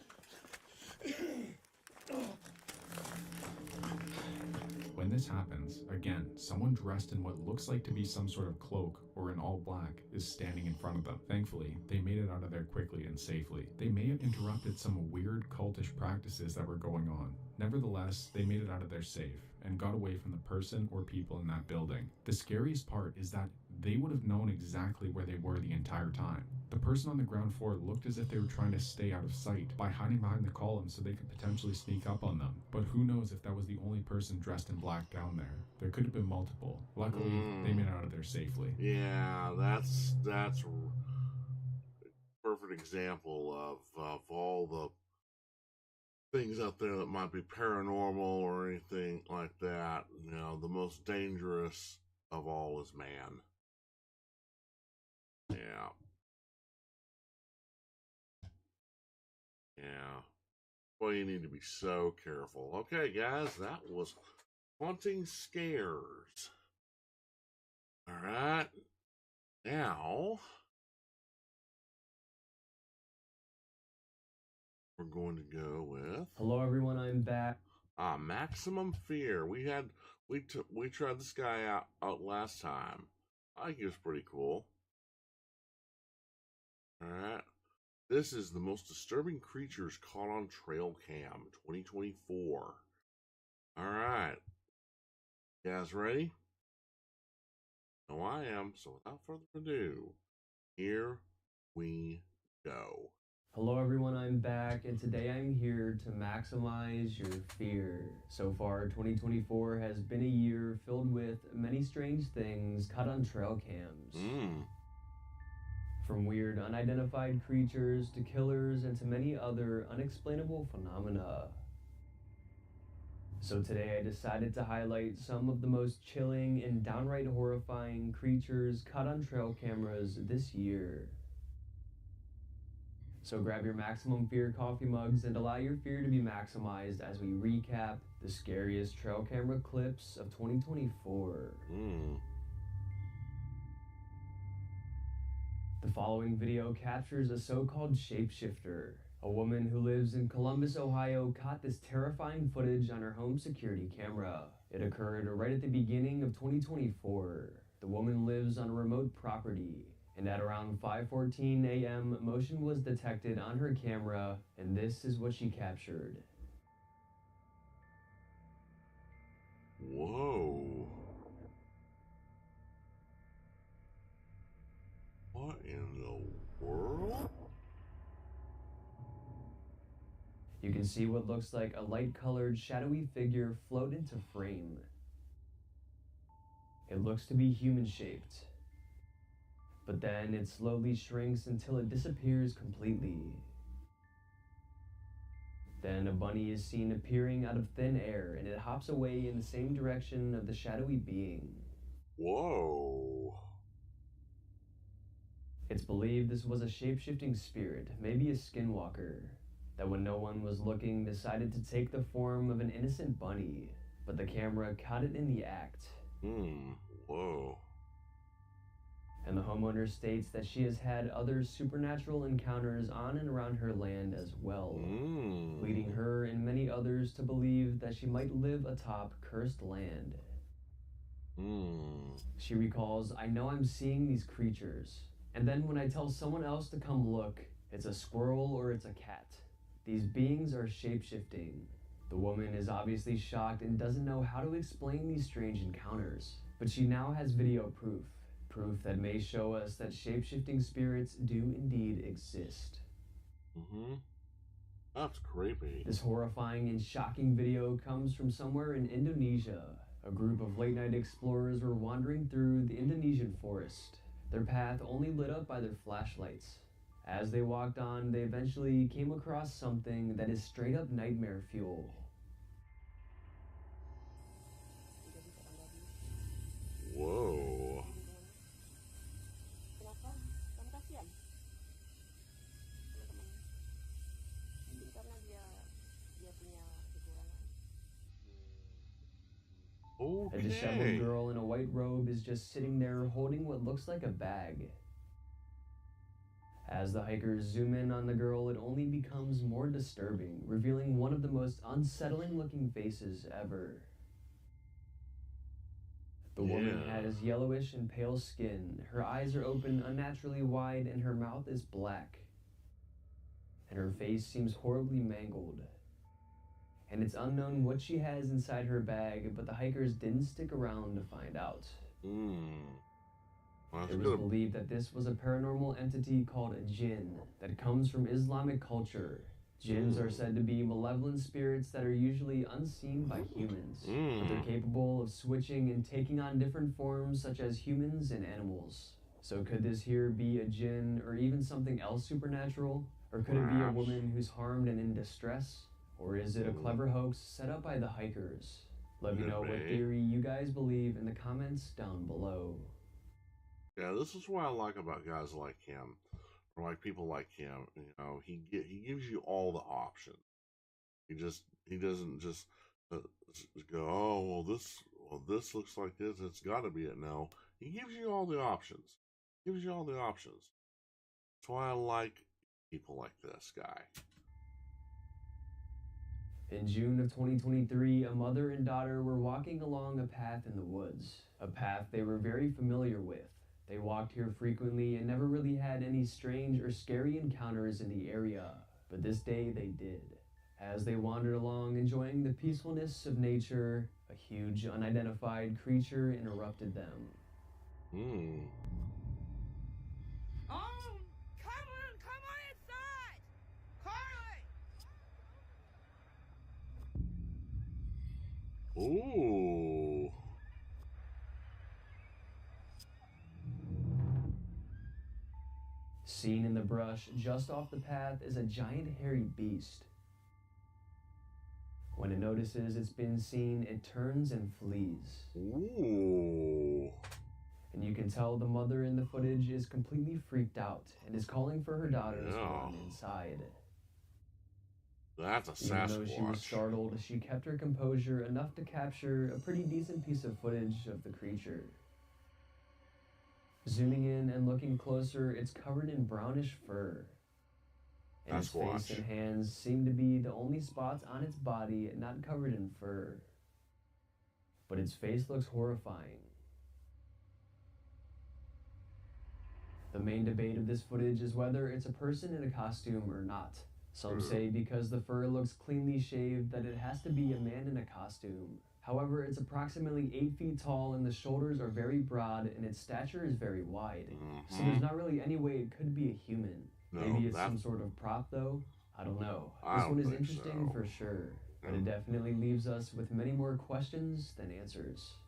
When this happens, again, someone dressed in what looks like to be some sort of cloak or in all black is standing in front of them. Thankfully, they made it out of there quickly and safely. They may have interrupted some weird cultish practices that were going on. Nevertheless, they made it out of there safe and got away from the person or people in that building. The scariest part is that they would have known exactly where they were the entire time. The person on the ground floor looked as if they were trying to stay out of sight by hiding behind the columns so they could potentially sneak up on them. But who knows if that was the only person dressed in black down there. There could have been multiple. Luckily, they made it out of there safely. Yeah, that's a perfect example of all the things out there that might be paranormal or anything like that. You know, the most dangerous of all is man. Yeah. Yeah. Well, you need to be so careful. Okay, guys, that was Haunting Scares. All right. Now, we're going to go with... Hello, everyone. I'm back. Maximum Fear. We tried this guy out last time. I think he was pretty cool. All right. This is the most disturbing creatures caught on trail cam 2024. All right. You guys ready? No, I am. So without further ado, here we go. Hello, everyone. I'm back, and today I'm here to maximize your fear. So far, 2024 has been a year filled with many strange things caught on trail cams. From weird unidentified creatures to killers and to many other unexplainable phenomena. So today I decided to highlight some of the most chilling and downright horrifying creatures caught on trail cameras this year. So grab your Maximum Fear coffee mugs and allow your fear to be maximized as we recap the scariest trail camera clips of 2024. The following video captures a so-called shapeshifter. A woman who lives in Columbus, Ohio caught this terrifying footage on her home security camera. It occurred right at the beginning of 2024. The woman lives on a remote property, and at around 5:14 a.m., motion was detected on her camera, and this is what she captured. Whoa. What in the world? You can see what looks like a light-colored, shadowy figure float into frame. It looks to be human-shaped, but then it slowly shrinks until it disappears completely. Then a bunny is seen appearing out of thin air, and it hops away in the same direction of the shadowy being. Whoa. It's believed this was a shape-shifting spirit, maybe a skinwalker, that when no one was looking decided to take the form of an innocent bunny, but the camera caught it in the act. Whoa. And the homeowner states that she has had other supernatural encounters on and around her land as well, leading her and many others to believe that she might live atop cursed land. She recalls, "I know I'm seeing these creatures, and then when I tell someone else to come look, it's a squirrel or it's a cat. These beings are shape-shifting." The woman is obviously shocked and doesn't know how to explain these strange encounters, but she now has video proof that may show us that shape-shifting spirits do indeed exist. That's creepy. This horrifying and shocking video comes from somewhere in Indonesia. A group of late-night explorers were wandering through the Indonesian forest, their path only lit up by their flashlights. As they walked on, they eventually came across something that is straight up nightmare fuel. Whoa. A disheveled girl in a white robe is just sitting there holding what looks like a bag. As the hikers zoom in on the girl, it only becomes more disturbing, revealing one of the most unsettling looking faces ever. The woman has yellowish and pale skin, her eyes are open unnaturally wide, and her mouth is black. And her face seems horribly mangled. And it's unknown what she has inside her bag, but the hikers didn't stick around to find out. Well, it was believed that this was a paranormal entity called a jinn that comes from Islamic culture. Jinns are said to be malevolent spirits that are usually unseen by humans, but they're capable of switching and taking on different forms such as humans and animals. So could this here be a jinn or even something else supernatural? Or could it be a woman who's harmed and in distress? Or is it a clever hoax set up by the hikers? Let me know what theory you guys believe in the comments down below. Yeah, this is what I like about guys like him, or like people like him. You know, he gives you all the options. He doesn't just go, oh well this looks like this. It's got to be it. No, he gives you all the options. Gives you all the options. That's why I like people like this guy. In June of 2023, a mother and daughter were walking along a path in the woods, a path they were very familiar with. They walked here frequently and never really had any strange or scary encounters in the area, but this day they did. As they wandered along enjoying the peacefulness of nature, a huge unidentified creature interrupted them. Come on inside! Carly! Ooh. Seen in the brush just off the path is a giant hairy beast. When it notices it's been seen, it turns and flees. Ooh. And you can tell the mother in the footage is completely freaked out and is calling for her daughter to run inside. That's a Sasquatch. Even though she was startled, she kept her composure enough to capture a pretty decent piece of footage of the creature. Zooming in and looking closer, it's covered in brownish fur. And its face and hands seem to be the only spots on its body not covered in fur. But its face looks horrifying. The main debate of this footage is whether it's a person in a costume or not. Some say because the fur looks cleanly shaved that it has to be a man in a costume. However, it's approximately 8 feet tall and the shoulders are very broad and its stature is very wide. So there's not really any way it could be a human. Maybe it's some sort of prop though? I don't know. This one is interesting for sure, but it definitely leaves us with many more questions than answers.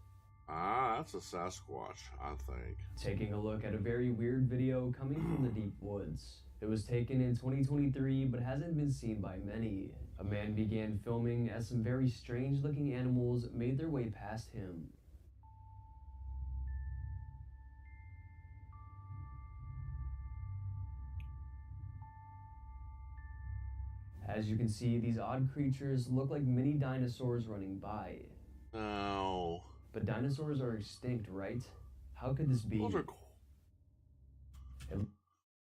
That's a Sasquatch, I think. Taking a look at a very weird video coming from the deep woods. It was taken in 2023 but hasn't been seen by many. A man began filming as some very strange looking animals made their way past him. As you can see, these odd creatures look like mini dinosaurs running by. No. But dinosaurs are extinct, right? How could this be? Those are cool.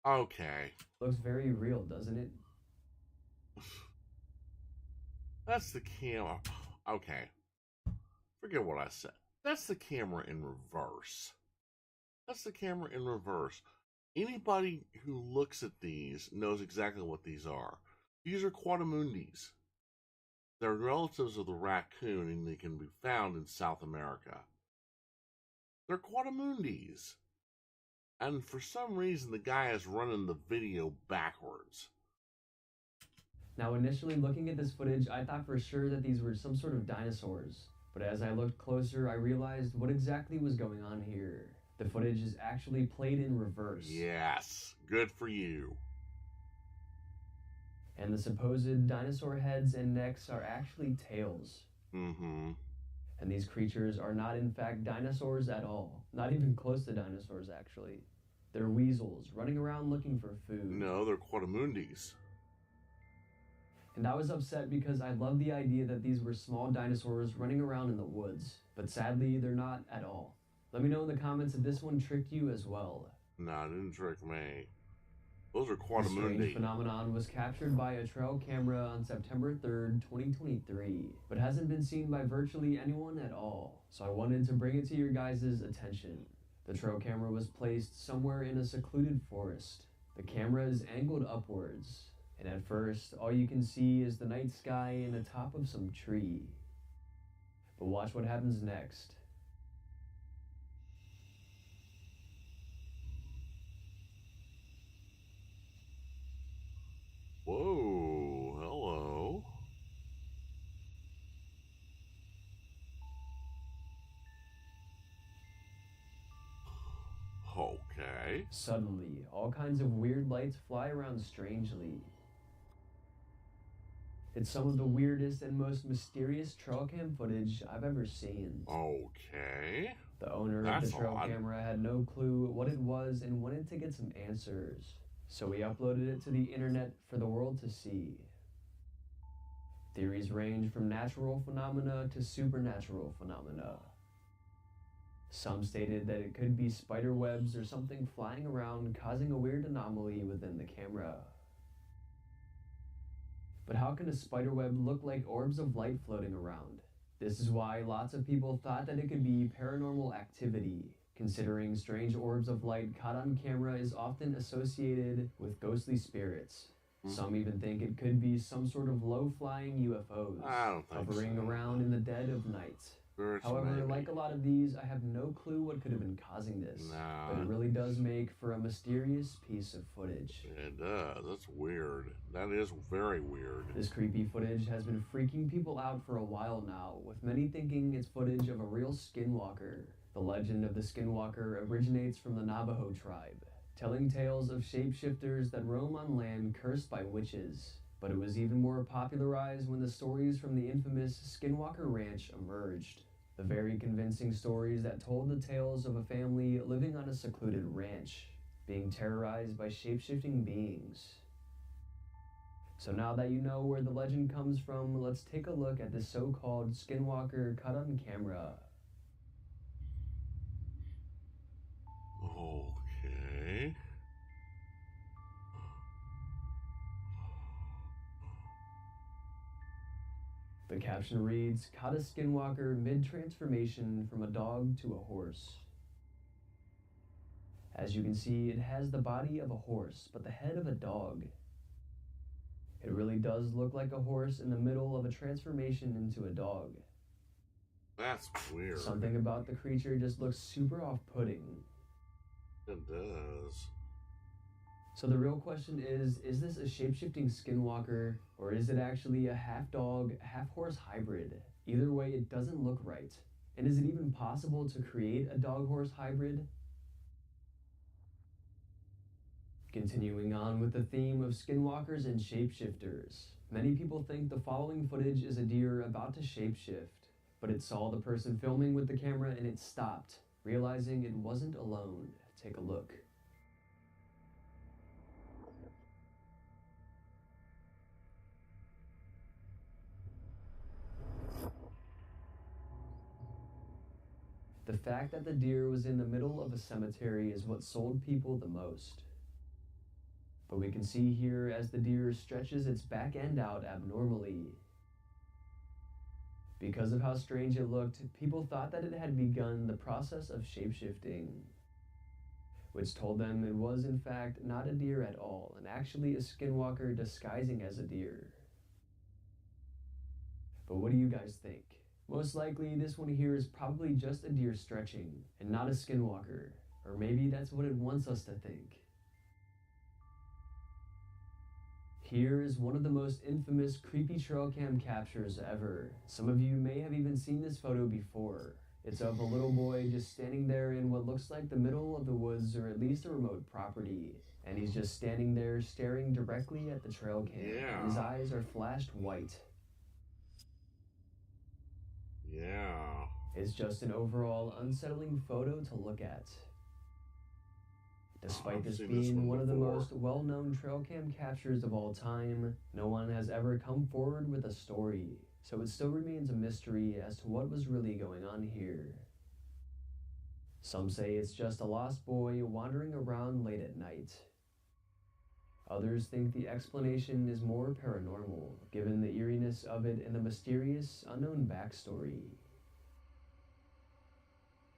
Okay. Looks very real, doesn't it? That's the camera. Okay. Forget what I said. That's the camera in reverse. That's the camera in reverse. Anybody who looks at these knows exactly what these are. These are quadrimundis. They're relatives of the raccoon and they can be found in South America. They're quadrimundis. And for some reason, the guy is running the video backwards. Now, initially looking at this footage, I thought for sure that these were some sort of dinosaurs. But as I looked closer, I realized what exactly was going on here. The footage is actually played in reverse. Yes, good for you. And the supposed dinosaur heads and necks are actually tails. Mm-hmm. And these creatures are not in fact dinosaurs at all. Not even close to dinosaurs, actually. They're weasels running around looking for food. No, they're quadrimundis. And I was upset because I loved the idea that these were small dinosaurs running around in the woods. But sadly, they're not at all. Let me know in the comments if this one tricked you as well. No, it didn't trick me. Those are The quite a strange moody. phenomenon was captured by a trail camera on September 3rd, 2023, but hasn't been seen by virtually anyone at all, so I wanted to bring it to your guys' attention. The trail camera was placed somewhere in a secluded forest. The camera is angled upwards, and at first, all you can see is the night sky and the top of some tree. But watch what happens next. Whoa, hello. Okay. Suddenly, all kinds of weird lights fly around strangely. It's some of the weirdest and most mysterious trail cam footage I've ever seen. Okay. The owner That's of the trail odd. camera had no clue what it was and wanted to get some answers, so he uploaded it to the internet for the world to see. Theories range from natural phenomena to supernatural phenomena. Some stated that it could be spider webs or something flying around causing a weird anomaly within the camera. But how can a spider web look like orbs of light floating around? This is why lots of people thought that it could be paranormal activity, considering strange orbs of light caught on camera is often associated with ghostly spirits. Some even think it could be some sort of low-flying UFOs I don't think hovering so. around in the dead of night. However, maybe. like a lot of these, I have no clue what could have been causing this. Nah. But it really does make for a mysterious piece of footage. It does. That's weird. That is very weird. This creepy footage has been freaking people out for a while now, with many thinking it's footage of a real skinwalker. The legend of the skinwalker originates from the Navajo tribe, telling tales of shapeshifters that roam on land cursed by witches. But it was even more popularized when the stories from the infamous Skinwalker Ranch emerged. The very convincing stories that told the tales of a family living on a secluded ranch, being terrorized by shape-shifting beings. So now that you know where the legend comes from, let's take a look at this so-called skinwalker caught on camera. Okay. The caption reads, "Caught a skinwalker mid-transformation from a dog to a horse." As you can see, it has the body of a horse, but the head of a dog. It really does look like a horse in the middle of a transformation into a dog. That's weird. Something about the creature just looks super off-putting. It does. So the real question is this a shape-shifting skinwalker, or is it actually a half-dog, half-horse hybrid? Either way, it doesn't look right. And is it even possible to create a dog-horse hybrid? Continuing on with the theme of skinwalkers and shapeshifters, many people think the following footage is a deer about to shapeshift, but it saw the person filming with the camera and it stopped, realizing it wasn't alone. Take a look. The fact that the deer was in the middle of a cemetery is what sold people the most. But we can see here as the deer stretches its back end out abnormally. Because of how strange it looked, people thought that it had begun the process of shapeshifting, which told them it was in fact not a deer at all, and actually a skinwalker disguising as a deer. But what do you guys think? Most likely, this one here is probably just a deer stretching, and not a skinwalker. Or maybe that's what it wants us to think. Here is one of the most infamous creepy trail cam captures ever. Some of you may have even seen this photo before. It's of a little boy just standing there in what looks like the middle of the woods, or at least a remote property. And he's just standing there staring directly at the trail cam. Yeah. His eyes are flashed white. Yeah. It's just an overall unsettling photo to look at. Despite this being one of the most well-known trail cam captures of all time, no one has ever come forward with a story, so it still remains a mystery as to what was really going on here. Some say it's just a lost boy wandering around late at night. Others think the explanation is more paranormal, given the eeriness of it and the mysterious, unknown backstory.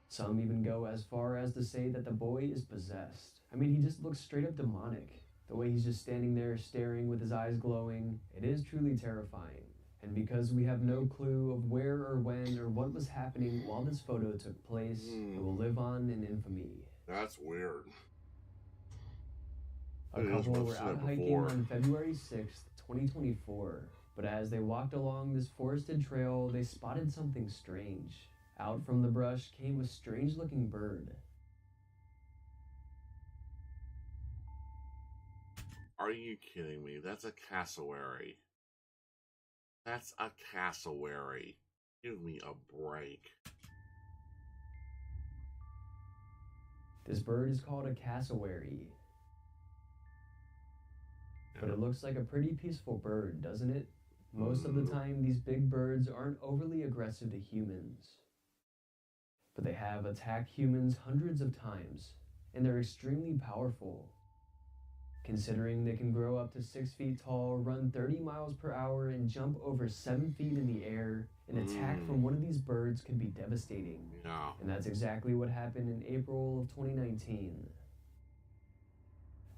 Some even go as far as to say that the boy is possessed. I mean, he just looks straight up demonic. The way he's just standing there staring with his eyes glowing, it is truly terrifying. And because we have no clue of where or when or what was happening while this photo took place, it will live on in infamy. That's weird. A couple were out hiking on February 6th, 2024, but as they walked along this forested trail, they spotted something strange. Out from the brush came a strange-looking bird. Are you kidding me? That's a cassowary. That's a cassowary. Give me a break. This bird is called a cassowary. But it looks like a pretty peaceful bird, doesn't it? Most of the time, these big birds aren't overly aggressive to humans. But they have attacked humans hundreds of times, and they're extremely powerful. Considering they can grow up to 6 feet tall, run 30 miles per hour, and jump over 7 feet in the air, an attack from one of these birds could be devastating. Yeah. And that's exactly what happened in April of 2019.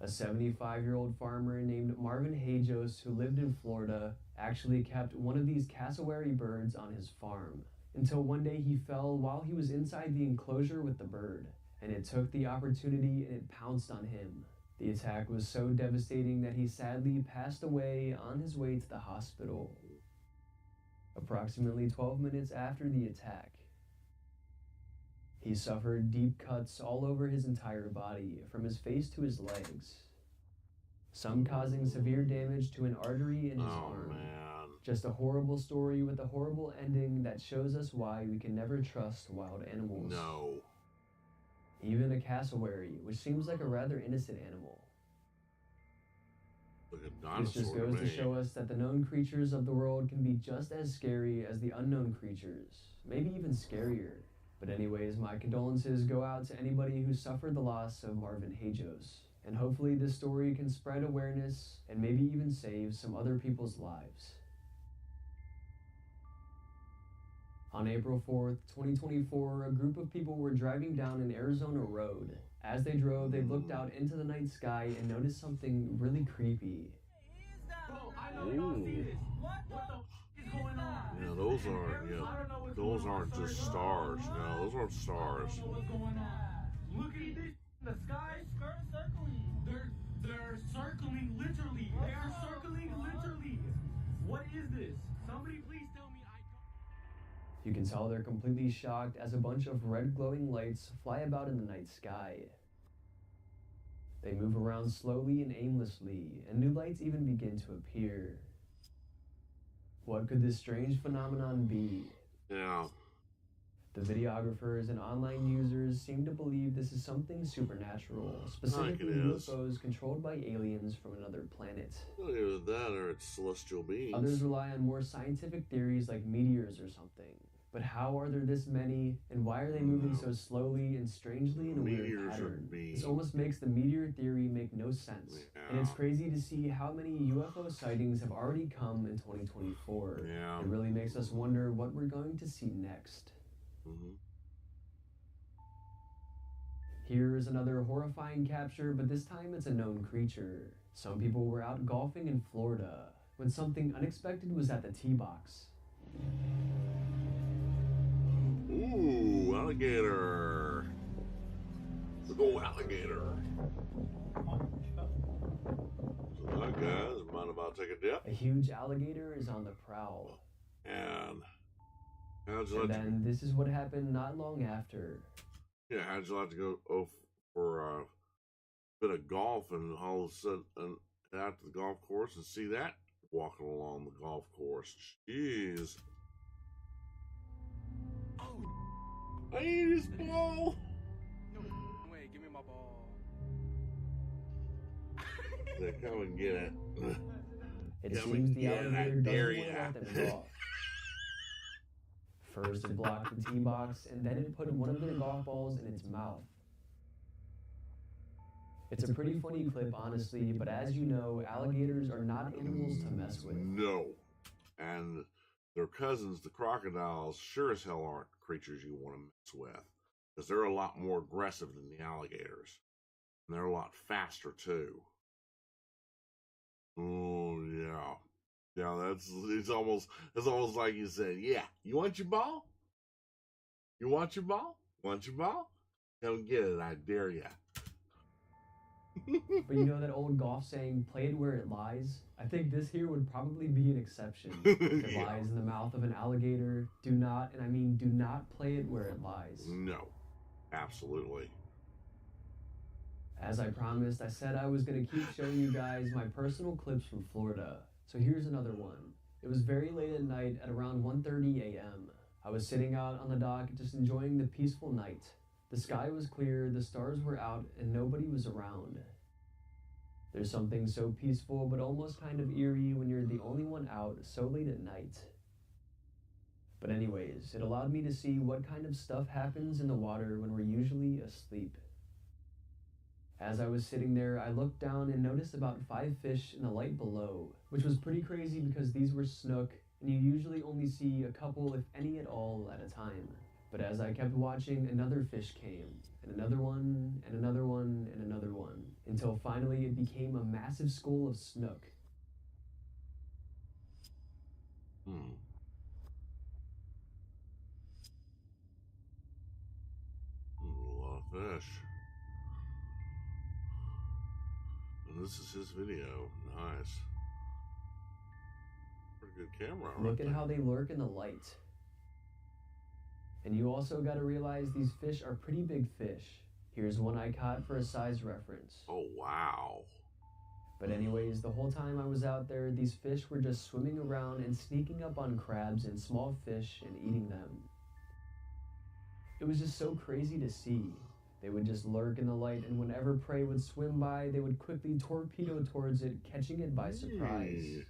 A 75-year-old farmer named Marvin Hajos, who lived in Florida, actually kept one of these cassowary birds on his farm. Until one day he fell while he was inside the enclosure with the bird, and it took the opportunity and it pounced on him. The attack was so devastating that he sadly passed away on his way to the hospital. Approximately 12 minutes after the attack, he suffered deep cuts all over his entire body, from his face to his legs, some causing severe damage to an artery in his arm. Just a horrible story with a horrible ending that shows us why we can never trust wild animals. No. Even a cassowary, which seems like a rather innocent animal. Like a dinosaur. This just goes to show us that the known creatures of the world can be just as scary as the unknown creatures, maybe even scarier. But anyways, my condolences go out to anybody who suffered the loss of Marvin Hajos. And hopefully this story can spread awareness and maybe even save some other people's lives. On April 4th, 2024, a group of people were driving down an Arizona road. As they drove, they looked out into the night sky and noticed something really creepy. Ooh. Yeah, those aren't just stars. No, those aren't stars. Look at this. The sky circling. They're circling literally. They are circling literally. What is this? Somebody please tell me. You can tell they're completely shocked as a bunch of red glowing lights fly about in the night sky. They move around slowly and aimlessly, and new lights even begin to appear. What could this strange phenomenon be? Yeah. The videographers and online users seem to believe this is something supernatural, specifically UFOs controlled by aliens from another planet. Well, either that or it's celestial beings. Others rely on more scientific theories like meteors or something. But how are there this many, and why are they moving so slowly and strangely in a weird pattern? This almost makes the meteor theory make no sense. Yeah. And it's crazy to see how many UFO sightings have already come in 2024. Yeah. It really makes us wonder what we're going to see next. Here is another horrifying capture, but this time it's a known creature. Some people were out golfing in Florida when something unexpected was at the tee box. Ooh, alligator. Big old alligator. So that guy's mind about to take a dip. A huge alligator is on the prowl. And then this is what happened not long after. Yeah, how'd you like to go for a bit of golf and all of a sudden head out to the golf course and see that walking along the golf course? Jeez. I need his ball. No, wait, give me my ball. They come and get it. It seems the alligator doesn't want them to golf. First it blocked the tee box, and then it put one of the golf balls in its mouth. It's a pretty funny clip, honestly, but as you know, alligators are not animals to mess with. No. And their cousins, the crocodiles, sure as hell aren't creatures you want to mess with. Because they're a lot more aggressive than the alligators. And they're a lot faster, too. Oh, yeah. Yeah, it's almost like you said, yeah, you want your ball? You want your ball? Want your ball? Come get it, I dare ya. But you know that old golf saying, play it where it lies? I think this here would probably be an exception. If it lies in the mouth of an alligator, do not, and I mean do not play it where it lies. No, absolutely. As I promised, I said I was going to keep showing you guys my personal clips from Florida. So here's another one. It was very late at night at around 1:30 a.m. I was sitting out on the dock just enjoying the peaceful night. The sky was clear, the stars were out, and nobody was around. There's something so peaceful but almost kind of eerie when you're the only one out so late at night. But anyways, it allowed me to see what kind of stuff happens in the water when we're usually asleep. As I was sitting there, I looked down and noticed about 5 fish in the light below, which was pretty crazy because these were snook, and you usually only see a couple, if any at all, at a time. But as I kept watching, another fish came, and another one, and another one, and another one, until finally it became a massive school of snook. A lot of fish. And this is his video. Nice. Pretty good camera. Look at how they lurk in the light. And you also got to realize these fish are pretty big fish. Here's one I caught for a size reference. Oh, wow. But anyways, the whole time I was out there, these fish were just swimming around and sneaking up on crabs and small fish and eating them. It was just so crazy to see. They would just lurk in the light, and whenever prey would swim by, they would quickly torpedo towards it, catching it by surprise.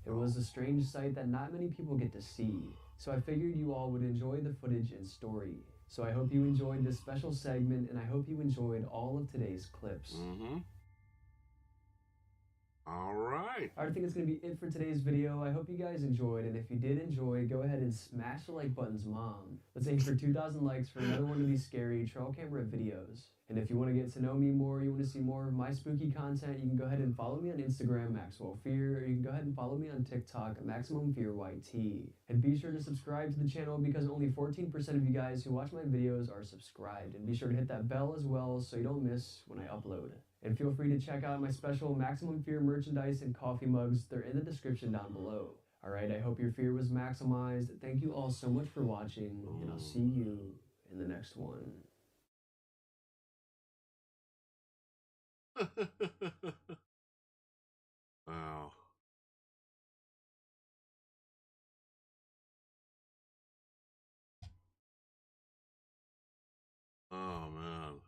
It was a strange sight that not many people get to see, so I figured you all would enjoy the footage and story. So I hope you enjoyed this special segment, and I hope you enjoyed all of today's clips. All right. I think it's going to be it for today's video. I hope you guys enjoyed, and if you did enjoy, go ahead and smash the like buttons, Mom. Let's aim for 2,000 likes for another one of these scary trail camera videos. And if you want to get to know me more, you want to see more of my spooky content, you can go ahead and follow me on Instagram, Maxwell Fear, or you can go ahead and follow me on TikTok, Maximum Fear YT. And be sure to subscribe to the channel because only 14% of you guys who watch my videos are subscribed. And be sure to hit that bell as well so you don't miss when I upload. And feel free to check out my special Maximum Fear merchandise and coffee mugs. They're in the description down below. Alright, I hope your fear was maximized. Thank you all so much for watching, and I'll see you in the next one. Wow. Oh, man.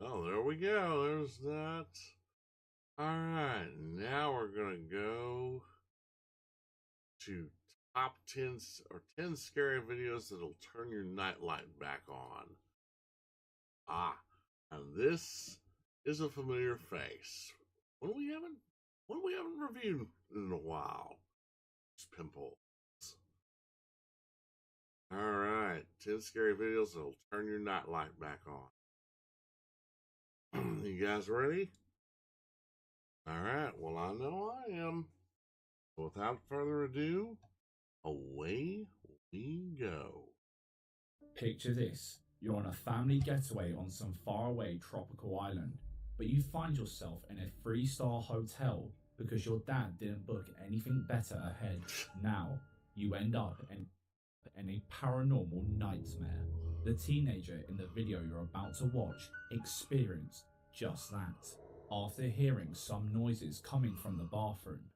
Oh, there we go. There's that. All right. Now we're going to go to top 10 or 10 scary videos that'll turn your nightlight back on. And this is a familiar face. One we haven't reviewed in a while. It's Pimples. All right, 10 scary videos that'll turn your nightlight back on. You guys ready? All right. Well, I know I am. So without further ado, away we go. Picture this. You're on a family getaway on some faraway tropical island, but you find yourself in a 3-star hotel because your dad didn't book anything better ahead. Now, you end up in a paranormal nightmare. The teenager in the video you're about to watch experienced just that. After hearing some noises coming from the bathroom,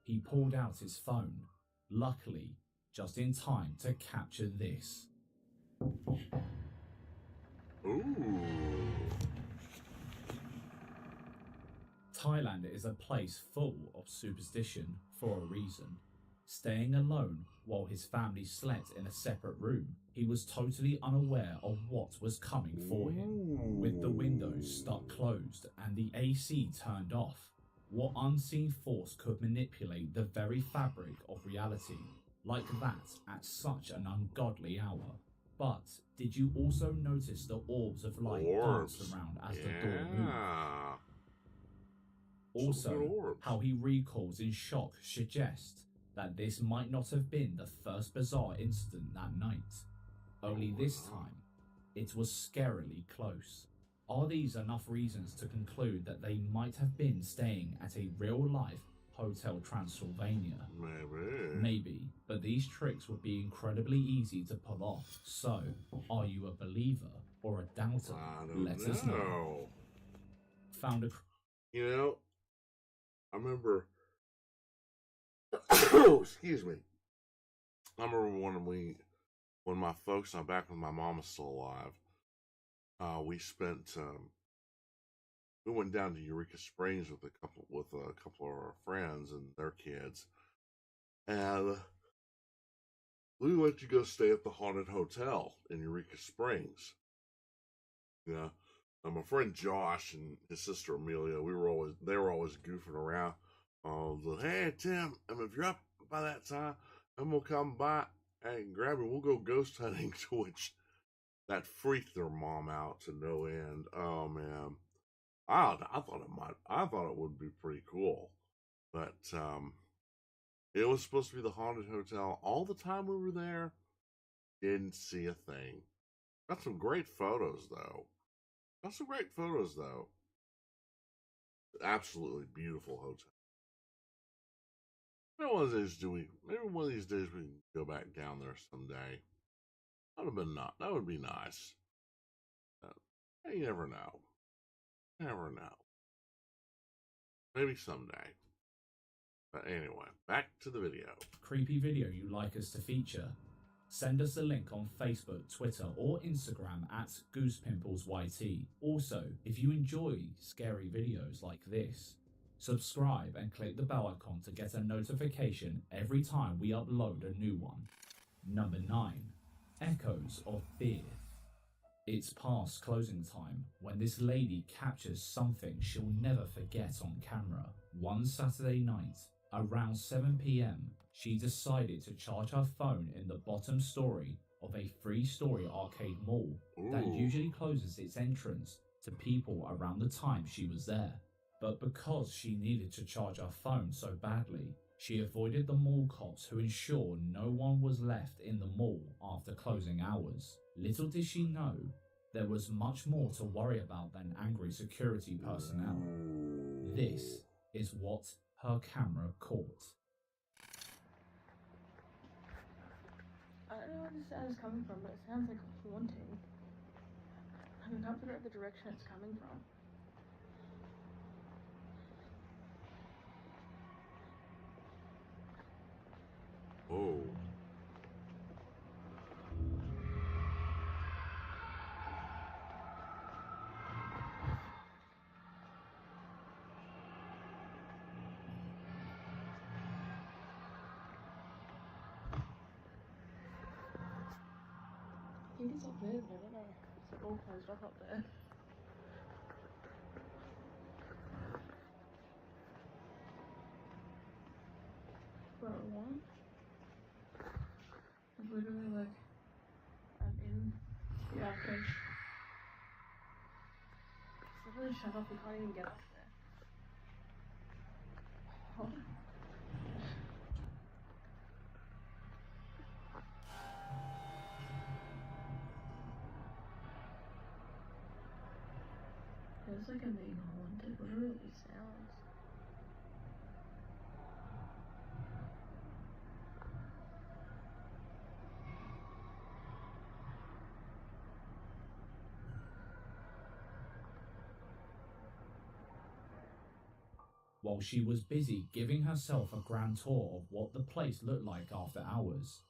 he pulled out his phone, luckily just in time to capture this. Ooh. Thailand is a place full of superstition for a reason. Staying alone while his family slept in a separate room, he was totally unaware of what was coming for him. With the windows stuck closed and the AC turned off, what unseen force could manipulate the very fabric of reality like that at such an ungodly hour? But did you also notice the orbs of light danced around as the door moved? Also, how he recalls in shock suggests that this might not have been the first bizarre incident that night. Only this time, it was scarily close. Are these enough reasons to conclude that they might have been staying at a real-life Hotel Transylvania? Maybe, but these tricks would be incredibly easy to pull off. So, are you a believer or a doubter? Let us know. Found a... You know, I remember... excuse me. I remember when my folks, I'm back when my mom was still alive, we spent, we went down to Eureka Springs with a couple of our friends and their kids, and we went to go stay at the haunted hotel in Eureka Springs. Yeah, my friend Josh and his sister Amelia, they were always goofing around. Hey Tim, if you're up by that time, I'm gonna come by and grab you. We'll go ghost hunting. To which that freaked their mom out to no end. Oh man, I thought it would be pretty cool, but it was supposed to be the haunted hotel. All the time we were there, didn't see a thing. Got some great photos though. Absolutely beautiful hotel. Maybe one of these days we can go back down there someday. That would be nice. You never know. Maybe someday. But anyway, back to the video. Creepy video you'd like us to feature? Send us a link on Facebook, Twitter, or Instagram at GoosePimplesYT. Also, if you enjoy scary videos like this, subscribe and click the bell icon to get a notification every time we upload a new one. Number 9. Echoes of Fear. It's past closing time when this lady captures something she'll never forget on camera. One Saturday night, around 7 PM, she decided to charge her phone in the bottom story of a 3-story arcade mall that usually closes its entrance to people around the time she was there. But because she needed to charge her phone so badly, she avoided the mall cops who ensured no one was left in the mall after closing hours. Little did she know, there was much more to worry about than angry security personnel. This is what her camera caught. I don't know where the sound is coming from, but it sounds like haunting. I cannot figure out the direction it's coming from. Oh. I think it's all moved, I don't know. It's all closed off up there. Bro, one? Like literally like I'm in the arcade. It's literally shut off, we can't even get up there. Hold on. Feels like I'm being haunted. What are all these sounds? While she was busy giving herself a grand tour of what the place looked like after hours,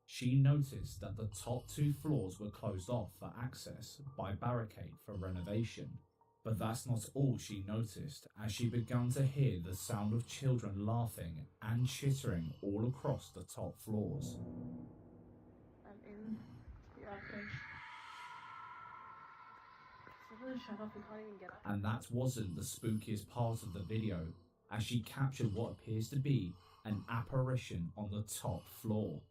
she noticed that the top 2 floors were closed off for access by barricade for renovation. But that's not all she noticed, as she began to hear the sound of children laughing and chittering all across the top floors. I'm in the office. So really shut off, we can't even get up. And that wasn't the spookiest part of the video, as she captured what appears to be an apparition on the top floor.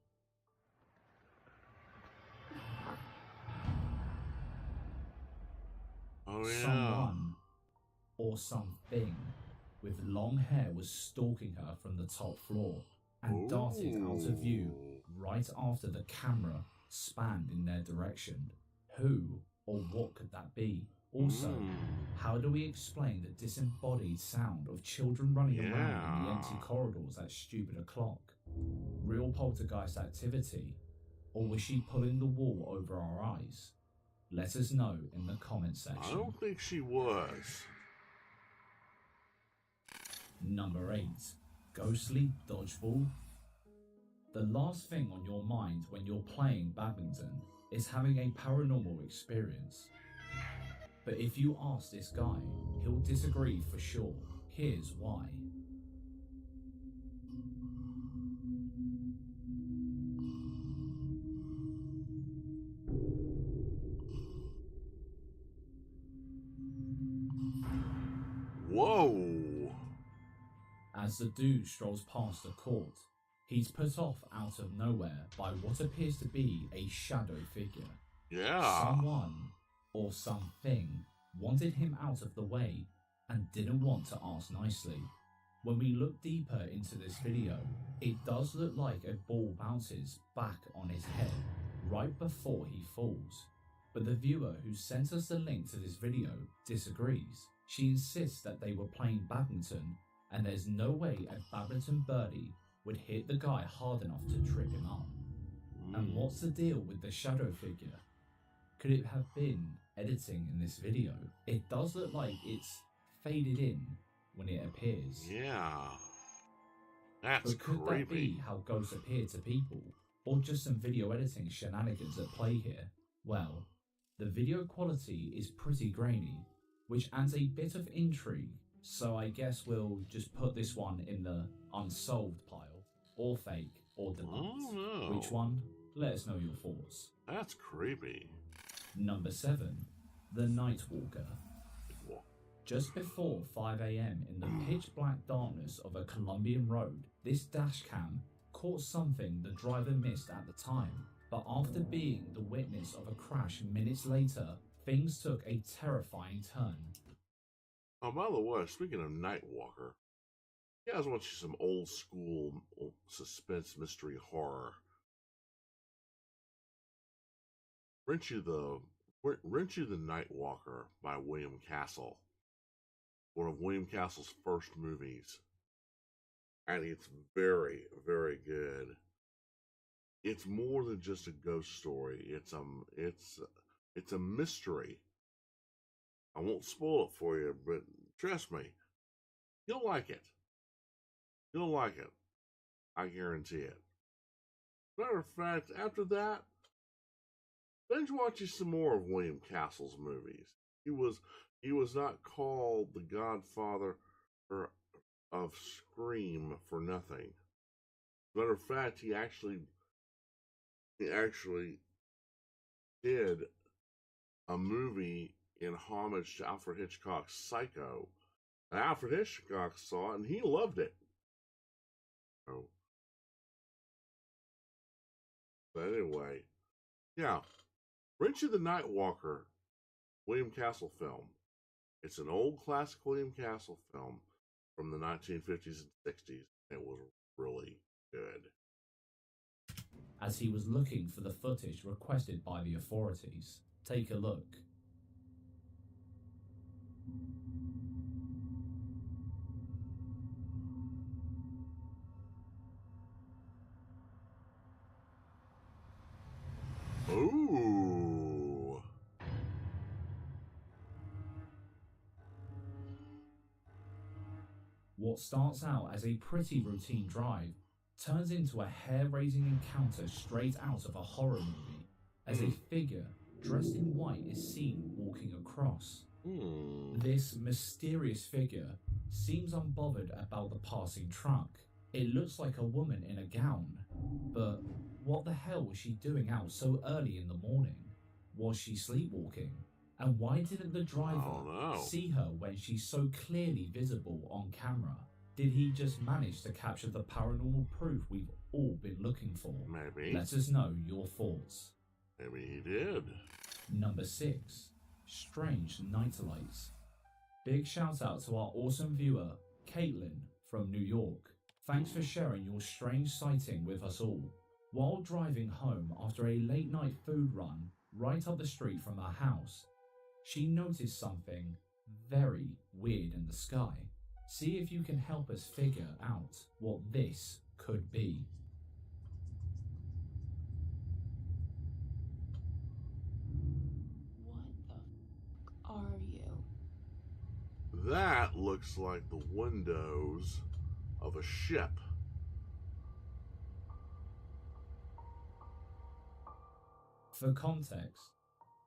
Oh, yeah. Someone or something with long hair was stalking her from the top floor and darted out of view right after the camera spanned in their direction. Who or what could that be? Also, how do we explain the disembodied sound of children running around in the empty corridors at stupid o'clock? Real poltergeist activity? Or was she pulling the wool over our eyes? Let us know in the comment section. I don't think she was. Number 8. Ghostly dodgeball. The last thing on your mind when you're playing badminton is having a paranormal experience. But if you ask this guy, he'll disagree for sure. Here's why. Whoa! As the dude strolls past the court, he's put off out of nowhere by what appears to be a shadow figure. Yeah. Someone or something wanted him out of the way and didn't want to ask nicely. When we look deeper into this video, it does look like a ball bounces back on his head right before he falls. But the viewer who sent us the link to this video disagrees. She insists that they were playing badminton and there's no way a badminton birdie would hit the guy hard enough to trip him up. And what's the deal with the shadow figure? Could it have been editing in this video? It does look like it's faded in when it appears. Yeah. That's but could creepy. That be how ghosts appear to people? Or just some video editing shenanigans at play here? Well, the video quality is pretty grainy, which adds a bit of intrigue, so I guess we'll just put this one in the unsolved pile, or fake, or debunked. Oh, no. Which one? Let us know your thoughts. That's creepy. Number 7. The Nightwalker. Just before 5 AM in the pitch black darkness of a Colombian road, this dash cam caught something the driver missed at the time, but after being the witness of a crash minutes later, things took a terrifying turn. Oh, by the way, speaking of Nightwalker, you guys want you some old school suspense mystery horror. Rent you the Nightwalker by William Castle. One of William Castle's first movies. And it's very, very good. It's more than just a ghost story. It's a mystery. I won't spoil it for you, but trust me, you'll like it. You'll like it. I guarantee it. Matter of fact, after that, binge watch you some more of William Castle's movies. He was not called the Godfather of Scream for nothing. Matter of fact, he actually did a movie in homage to Alfred Hitchcock's Psycho. And Alfred Hitchcock saw it and he loved it. So, but anyway, yeah. Rent you the Nightwalker, William Castle film. It's an old classic William Castle film from the 1950s and 60s. It was really good. As he was looking for the footage requested by the authorities, take a look. Ooh. What starts out as a pretty routine drive turns into a hair-raising encounter straight out of a horror movie, as a figure dressed in white is seen walking across. This mysterious figure seems unbothered about the passing truck. It looks like a woman in a gown, but what the hell was she doing out so early in the morning? Was she sleepwalking? And why didn't the driver see her when she's so clearly visible on camera? Did he just manage to capture the paranormal proof we've all been looking for? Maybe. Let us know your thoughts. Maybe he did. Number 6. Strange night lights. Big shout out to our awesome viewer, Caitlin from New York. Thanks for sharing your strange sighting with us all. While driving home after a late night food run right up the street from her house, she noticed something very weird in the sky. See if you can help us figure out what this could be. Are you? That looks like the windows of a ship. For context,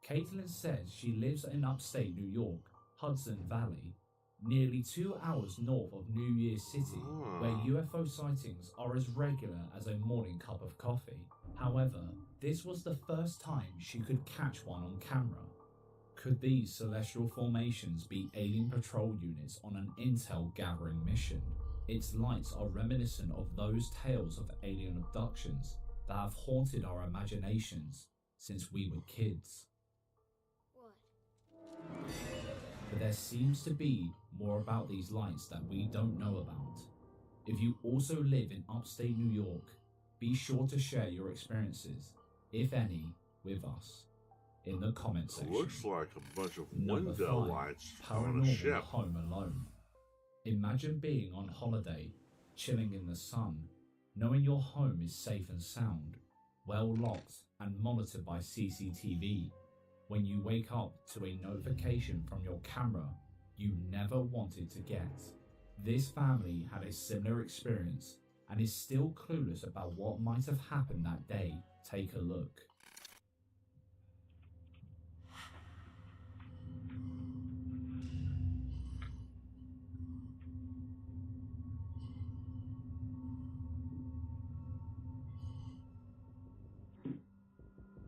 Caitlin says she lives in upstate New York, Hudson Valley, nearly 2 hours north of New Year's City, where UFO sightings are as regular as a morning cup of coffee. However, this was the first time she could catch one on camera. Could these celestial formations be alien patrol units on an intel gathering mission? Its lights are reminiscent of those tales of alien abductions that have haunted our imaginations since we were kids. But there seems to be more about these lights that we don't know about. If you also live in upstate New York, be sure to share your experiences, if any, with us in the comment section. Looks like a bunch of Number window 5, lights on a Paranormal ship. Home Alone. Imagine being on holiday, chilling in the sun, knowing your home is safe and sound, well locked and monitored by CCTV. When you wake up to a notification from your camera you never wanted to get. This family had a similar experience and is still clueless about what might have happened that day. Take a look.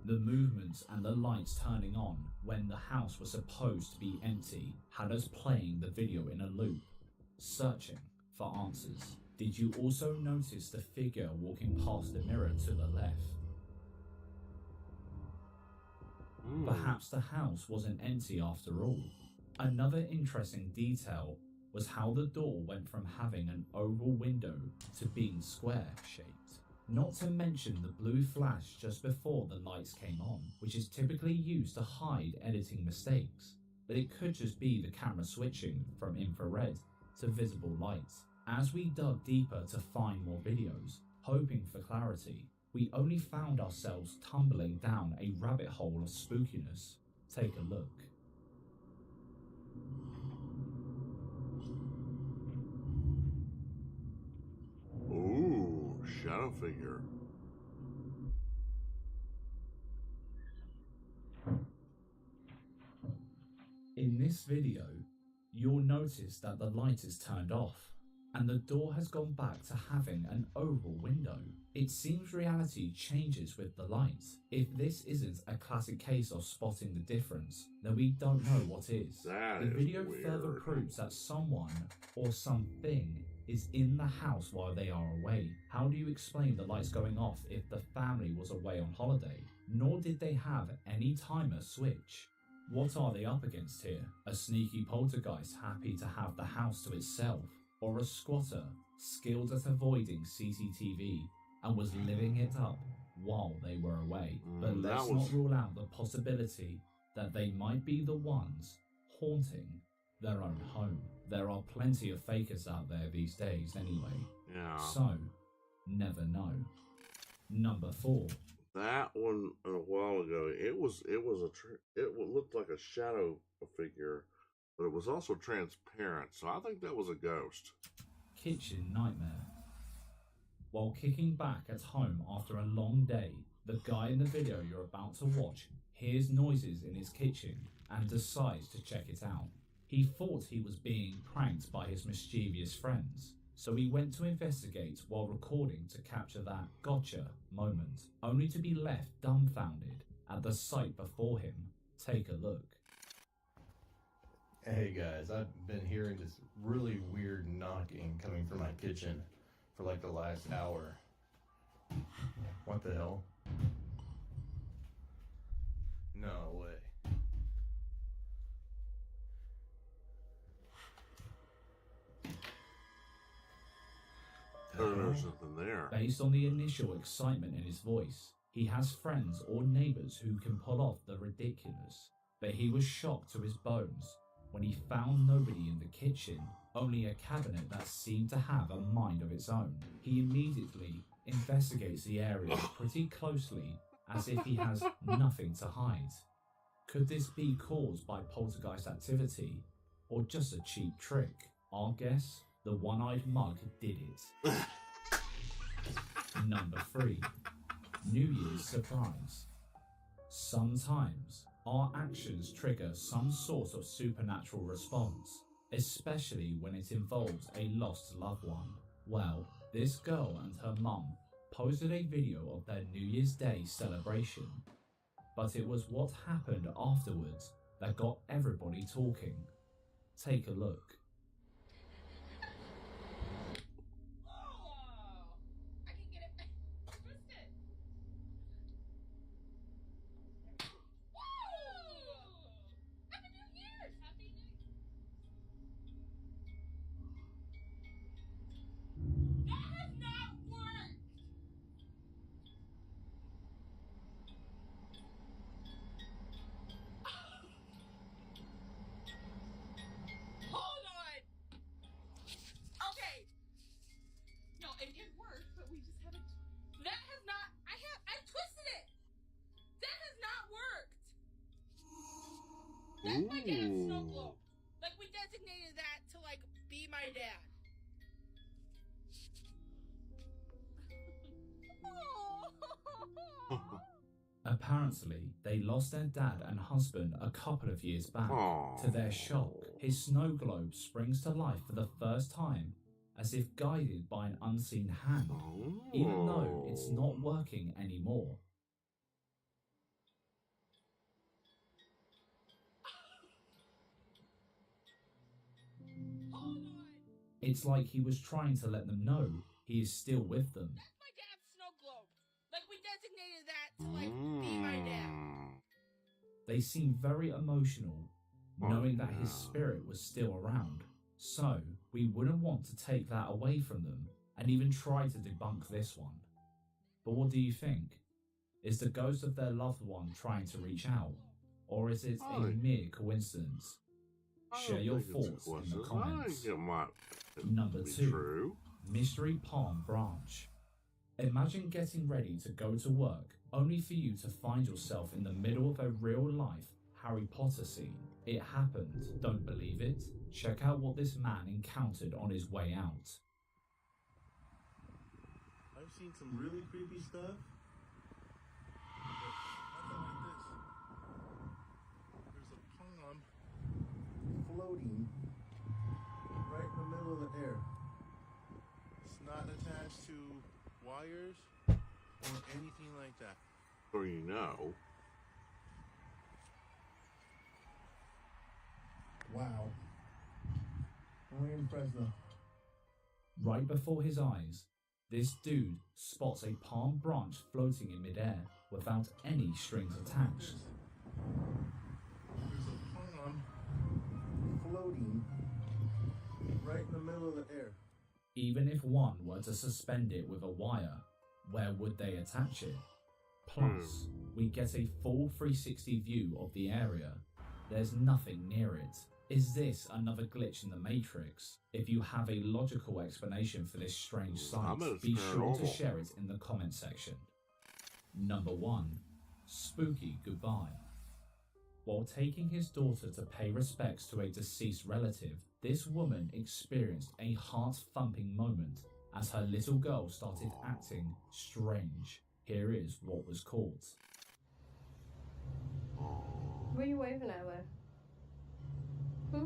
The movements and the lights turning on when the house was supposed to be empty had us playing the video in a loop, searching for answers. Did you also notice the figure walking past the mirror to the left? Perhaps the house wasn't empty after all. Another interesting detail was how the door went from having an oval window to being square-shaped. Not to mention the blue flash just before the lights came on, which is typically used to hide editing mistakes, but it could just be the camera switching from infrared to visible light. As we dug deeper to find more videos, hoping for clarity, we only found ourselves tumbling down a rabbit hole of spookiness. Take a look. Ooh, shadow figure. In this video, you'll notice that the light is turned off and the door has gone back to having an oval window. It seems reality changes with the light. If this isn't a classic case of spotting the difference, then we don't know what is. The video further proves that someone or something is in the house while they are away. How do you explain the lights going off if the family was away on holiday? Nor did they have any timer switch. What are they up against here? A sneaky poltergeist happy to have the house to itself? Or a squatter skilled at avoiding CCTV and was living it up while they were away? But let's not rule out the possibility that they might be the ones haunting their own home. There are plenty of fakers out there these days anyway. Yeah. So, never know. Number 4. That one a while ago, it looked like a shadow figure, but it was also transparent, so I think that was a ghost. Kitchen nightmare. While kicking back at home after a long day, the guy in the video you're about to watch hears noises in his kitchen and decides to check it out. He thought he was being pranked by his mischievous friends, so he went to investigate while recording to capture that gotcha moment, only to be left dumbfounded at the sight before him. Take a look. Hey guys, I've been hearing this really weird knocking coming from my kitchen for like the last hour. What the hell? No way. There's something there. Based on the initial excitement in his voice, he has friends or neighbors who can pull off the ridiculous. But he was shocked to his bones when he found nobody in the kitchen, only a cabinet that seemed to have a mind of its own. He immediately investigates the area pretty closely, as if he has nothing to hide. Could this be caused by poltergeist activity, or just a cheap trick? Our guess, the one-eyed mug did it. Number 3. New Year's surprise. Sometimes our actions trigger some sort of supernatural response, especially when it involves a lost loved one. Well, this girl and her mum posted a video of their New Year's Day celebration, but it was what happened afterwards that got everybody talking. Take a look. It did work, but we just haven't. That has not. I twisted it. That has not worked. That's my dad's snow globe. Like we designated that to like be my dad. Apparently, they lost their dad and husband a couple of years back. To their shock, his snow globe springs to life for the first time, as if guided by an unseen hand, even though it's not working anymore. It's like he was trying to let them know he is still with them. That's my dad's snow globe. Like we designated that to like be my dad. They seem very emotional, knowing that his spirit was still around. So, we wouldn't want to take that away from them and even try to debunk this one. But what do you think? Is the ghost of their loved one trying to reach out? Or is it a mere coincidence? Share your thoughts in the comments. Number 2. Mystery Palm Branch. Imagine getting ready to go to work only for you to find yourself in the middle of a real-life Harry Potter scene. It happened, don't believe it? Check out what this man encountered on his way out. I've seen some really creepy stuff. Nothing like this. There's a palm floating right in the middle of the air. It's not attached to wires or anything like that. So you know. Wow. Only in Fresno. Right before his eyes, this dude spots a palm branch floating in midair without any strings attached. There's a palm floating right in the middle of the air. Even if one were to suspend it with a wire, where would they attach it? Plus, we get a full 360 view of the area. There's nothing near it. Is this another glitch in the Matrix? If you have a logical explanation for this strange sight, be sure to share it in the comment section. Number 1. Spooky Goodbye. While taking his daughter to pay respects to a deceased relative, this woman experienced a heart-thumping moment as her little girl started acting strange. Here is what was caught. What are you waving at, Liv? Hmm?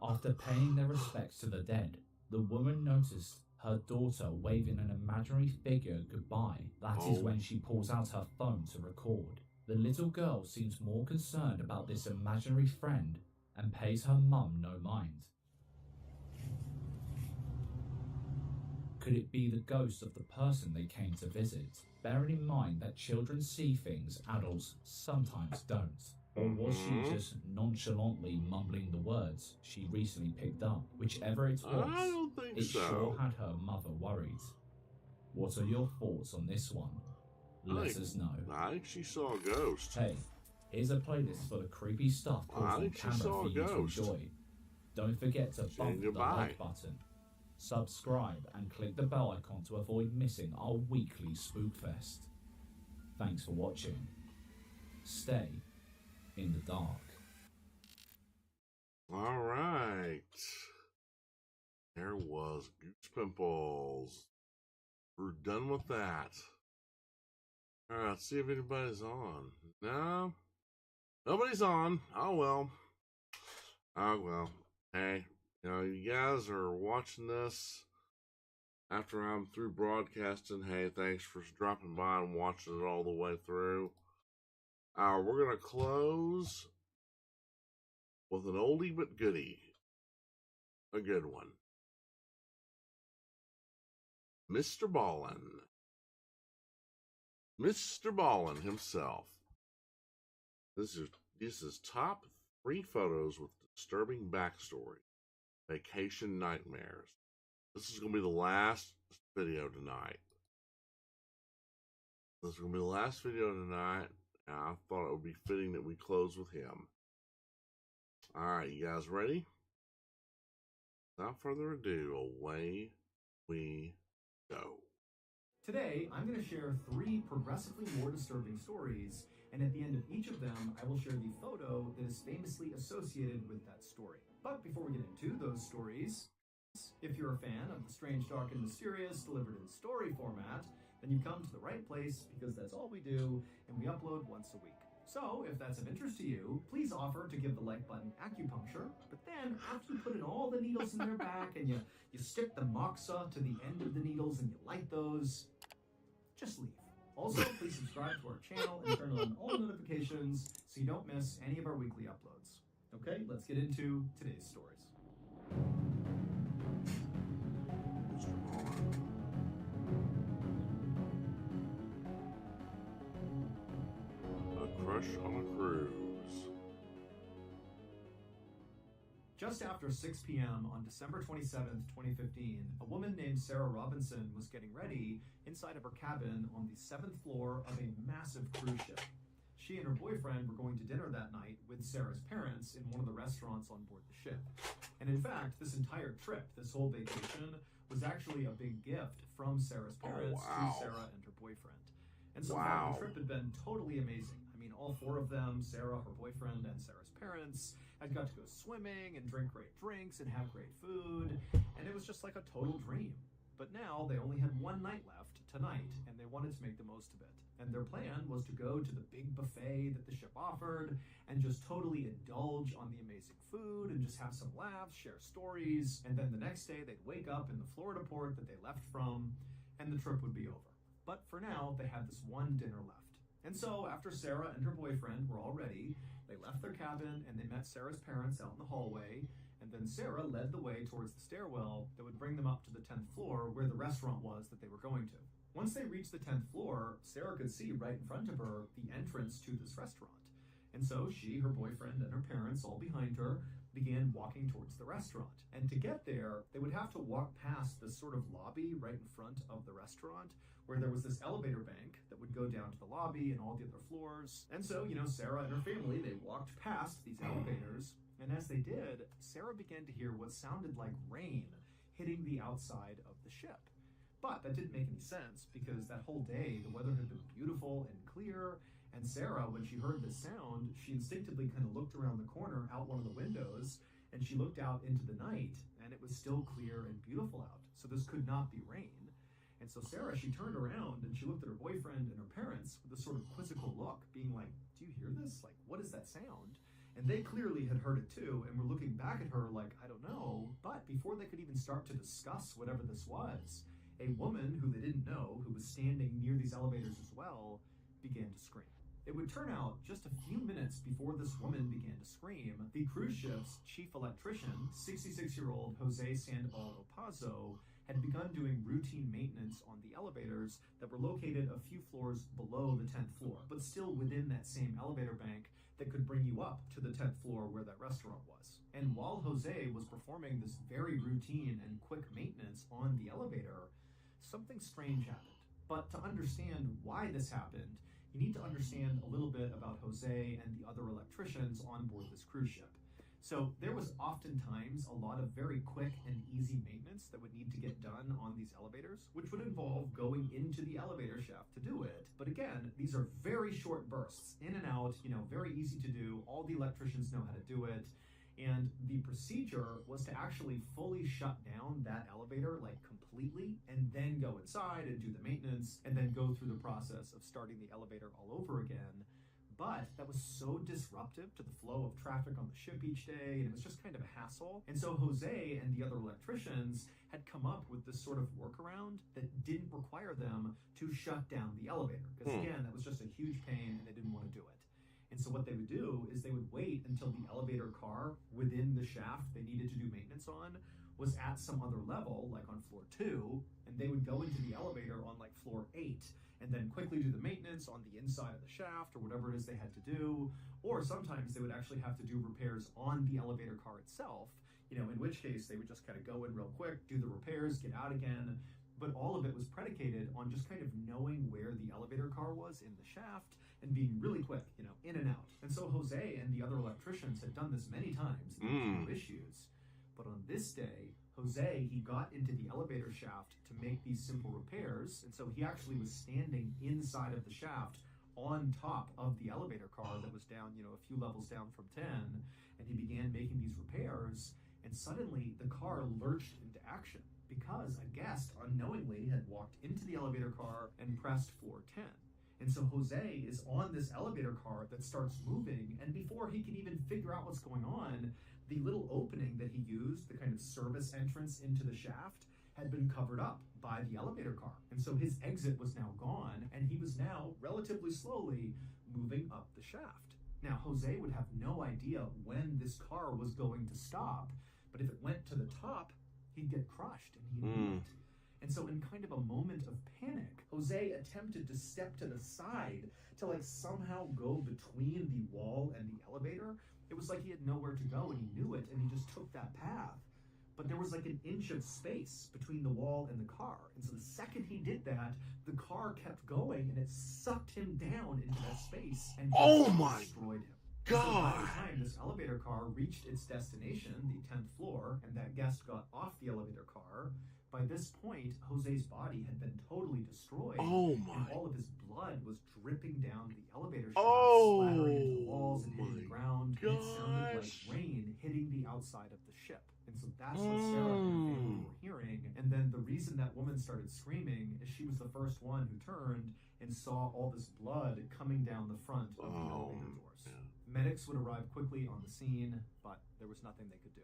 After paying their respects to the dead, the woman noticed her daughter waving an imaginary figure goodbye. That is when she pulls out her phone to record. The little girl seems more concerned about this imaginary friend and pays her mum no mind. Could it be the ghost of the person they came to visit? Bearing in mind that children see things adults sometimes don't. Or was she just nonchalantly mumbling the words she recently picked up? Whichever it was, I don't think it so. sure had her mother worried. What are your thoughts on this one? Let us know. I think she saw a ghost. Hey, here's a playlist full of creepy stuff I caught on think she camera saw for a you to ghost. enjoy. Don't forget to bump the goodbye. like button, subscribe and click the bell icon to avoid missing our weekly Spookfest. Thanks for watching. Stay in the dark. All right. There was Goose Pimples. We're done with that. All right, let's see if anybody's on. No, nobody's on. Oh well. Oh well. Hey, you guys are watching this after I'm through broadcasting. Hey, thanks for dropping by and watching it all the way through. We're going to close with an oldie but goodie. A good one. Mr. Ballin. Mr. Ballin himself. This is top 3 photos with disturbing backstory. Vacation nightmares. This is going to be the last video tonight. This is going to be the last video tonight. I thought it would be fitting that we close with him. Alright, you guys ready? Without further ado, away we go. Today, I'm going to share 3 progressively more disturbing stories, and at the end of each of them, I will share the photo that is famously associated with that story. But before we get into those stories, if you're a fan of the strange, dark, and mysterious delivered in story format, then you've come to the right place because that's all we do, and we upload once a week. So, if that's of interest to you, please offer to give the like button acupuncture, but then after you put in all the needles in their back and you stick the moxa to the end of the needles and you light those, just leave. Also, please subscribe to our channel and turn on all notifications so you don't miss any of our weekly uploads. Okay, let's get into today's stories. Crush on a Cruise. Just after 6 p.m. on December 27th, 2015, a woman named Sarah Robinson was getting ready inside of her cabin on the 7th floor of a massive cruise ship. She and her boyfriend were going to dinner that night with Sarah's parents in one of the restaurants on board the ship. And in fact, this entire trip, this whole vacation, was actually a big gift from Sarah's parents to Sarah and her boyfriend. And so far, the trip had been totally amazing. I mean, all 4 of them, Sarah, her boyfriend, and Sarah's parents, had got to go swimming and drink great drinks and have great food, and it was just like a total dream. But now they only had 1 night left, tonight, and they wanted to make the most of it. And their plan was to go to the big buffet that the ship offered and just totally indulge on the amazing food and just have some laughs, share stories, and then the next day they'd wake up in the Florida port that they left from, and the trip would be over. But for now, they had this 1 dinner left. And so, after Sarah and her boyfriend were all ready, they left their cabin and they met Sarah's parents out in the hallway, and then Sarah led the way towards the stairwell that would bring them up to the 10th floor where the restaurant was that they were going to. Once they reached the 10th floor, Sarah could see right in front of her the entrance to this restaurant. And so she, her boyfriend, and her parents, all behind her, began walking towards the restaurant. And to get there, they would have to walk past this sort of lobby right in front of the restaurant, where there was this elevator bank that would go down to the lobby and all the other floors. And so, Sarah and her family, they walked past these elevators, and as they did, Sarah began to hear what sounded like rain hitting the outside of the ship. But that didn't make any sense, because that whole day, the weather had been beautiful and clear, and Sarah, when she heard this sound, she instinctively kind of looked around the corner out one of the windows, and she looked out into the night, and it was still clear and beautiful out. So this could not be rain. And so Sarah, she turned around and she looked at her boyfriend and her parents with a sort of quizzical look, being like, do you hear this? Like, what is that sound? And they clearly had heard it too, and were looking back at her like, I don't know. But before they could even start to discuss whatever this was, a woman who they didn't know, who was standing near these elevators as well, began to scream. It would turn out, just a few minutes before this woman began to scream, the cruise ship's chief electrician, 66-year-old Jose Sandoval Opazo, had begun doing routine maintenance on the elevators that were located a few floors below the 10th floor, but still within that same elevator bank that could bring you up to the 10th floor where that restaurant was. And while Jose was performing this very routine and quick maintenance on the elevator, something strange happened. But to understand why this happened, you need to understand a little bit about Jose and the other electricians on board this cruise ship. So there was oftentimes a lot of very quick and easy maintenance that would need to get done on these elevators, which would involve going into the elevator shaft to do it. But again, these are very short bursts, in and out, very easy to do. All the electricians know how to do it. And the procedure was to actually fully shut down that elevator, like completely, and then go inside and do the maintenance, and then go through the process of starting the elevator all over again. But that was so disruptive to the flow of traffic on the ship each day, and it was just kind of a hassle. And so Jose and the other electricians had come up with this sort of workaround that didn't require them to shut down the elevator. Because again, that was just a huge pain, and they didn't want to do it. And so what they would do is they would wait until the elevator car within the shaft they needed to do maintenance on was at some other level, like on floor 2, and they would go into the elevator on like floor 8, and then quickly do the maintenance on the inside of the shaft or whatever it is they had to do. Or sometimes they would actually have to do repairs on the elevator car itself, in which case they would just kind of go in real quick, do the repairs, get out again. But all of it was predicated on just kind of knowing where the elevator car was in the shaft and being really quick, in and out. And so Jose and the other electricians had done this many times, no issues. But on this day, Jose, he got into the elevator shaft to make these simple repairs, and so he actually was standing inside of the shaft on top of the elevator car that was down, a few levels down from 10, and he began making these repairs, and suddenly the car lurched into action because a guest unknowingly had walked into the elevator car and pressed floor 10. And so Jose is on this elevator car that starts moving, and before he can even figure out what's going on, the little opening that he used, the kind of service entrance into the shaft, had been covered up by the elevator car. And so his exit was now gone, and he was now relatively slowly moving up the shaft. Now, Jose would have no idea when this car was going to stop, but if it went to the top, he'd get crushed, and he knew it. And so in kind of a moment of panic, Jose attempted to step to the side to somehow go between the wall and the elevator. It was like he had nowhere to go, and he knew it, and he just took that path. But there was like an inch of space between the wall and the car. And so the second he did that, the car kept going, and it sucked him down into that space and destroyed him. God! So by the time this elevator car reached its destination, the 10th floor, and that guest got off the elevator car, by this point, Jose's body had been totally destroyed. And all of his blood was dripping down the elevator shaft, splattering into the walls and hitting the ground. And it sounded like rain hitting the outside of the ship. And so that's what Sarah and her family were hearing. And then the reason that woman started screaming is she was the first one who turned and saw all this blood coming down the front of the elevator doors. Medics would arrive quickly on the scene, but there was nothing they could do.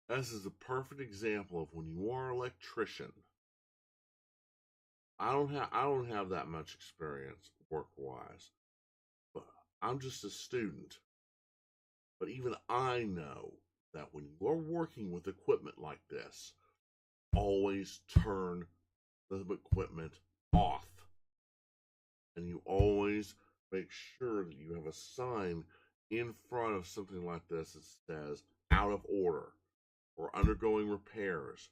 This is a perfect example of when you are an electrician. I don't have that much experience work-wise, but I'm just a student. But even I know that when you are working with equipment like this, always turn the equipment off. And you always make sure that you have a sign in front of something like this, it says out of order or undergoing repairs,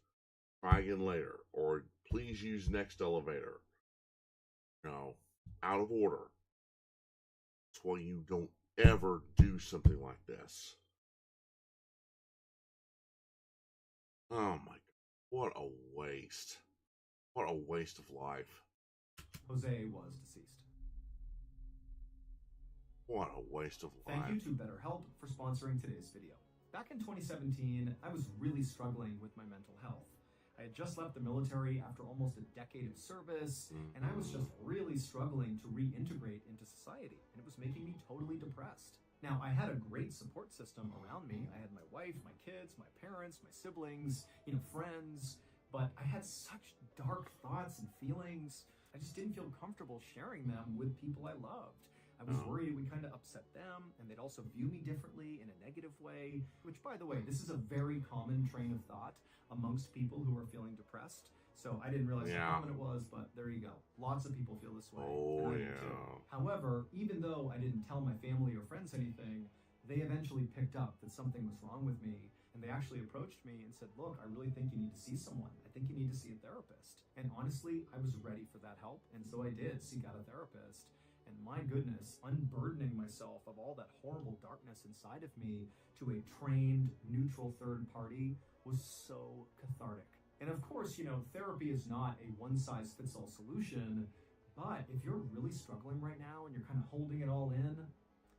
try again later, or please use next elevator. Out of order. That's why you don't ever do something like this. Oh my God, what a waste. What a waste of life. Jose was deceased. What a waste of life. Thank you to BetterHelp for sponsoring today's video. Back in 2017, I was really struggling with my mental health. I had just left the military after almost a decade of service, and I was just really struggling to reintegrate into society, and it was making me totally depressed. Now, I had a great support system around me. I had my wife, my kids, my parents, my siblings, friends, but I had such dark thoughts and feelings. I just didn't feel comfortable sharing them with people I loved. I was worried it would kind of upset them, and they'd also view me differently in a negative way, which, by the way, this is a very common train of thought amongst people who are feeling depressed. So I didn't realize how common it was, but there you go. Lots of people feel this way. Oh, yeah. However, even though I didn't tell my family or friends anything, they eventually picked up that something was wrong with me, and they actually approached me and said, look, I really think you need to see someone. I think you need to see a therapist. And honestly, I was ready for that help, and so I did seek out a therapist. And my goodness, unburdening myself of all that horrible darkness inside of me to a trained, neutral third party was so cathartic. And of course, therapy is not a one-size-fits-all solution, but if you're really struggling right now and you're kind of holding it all in,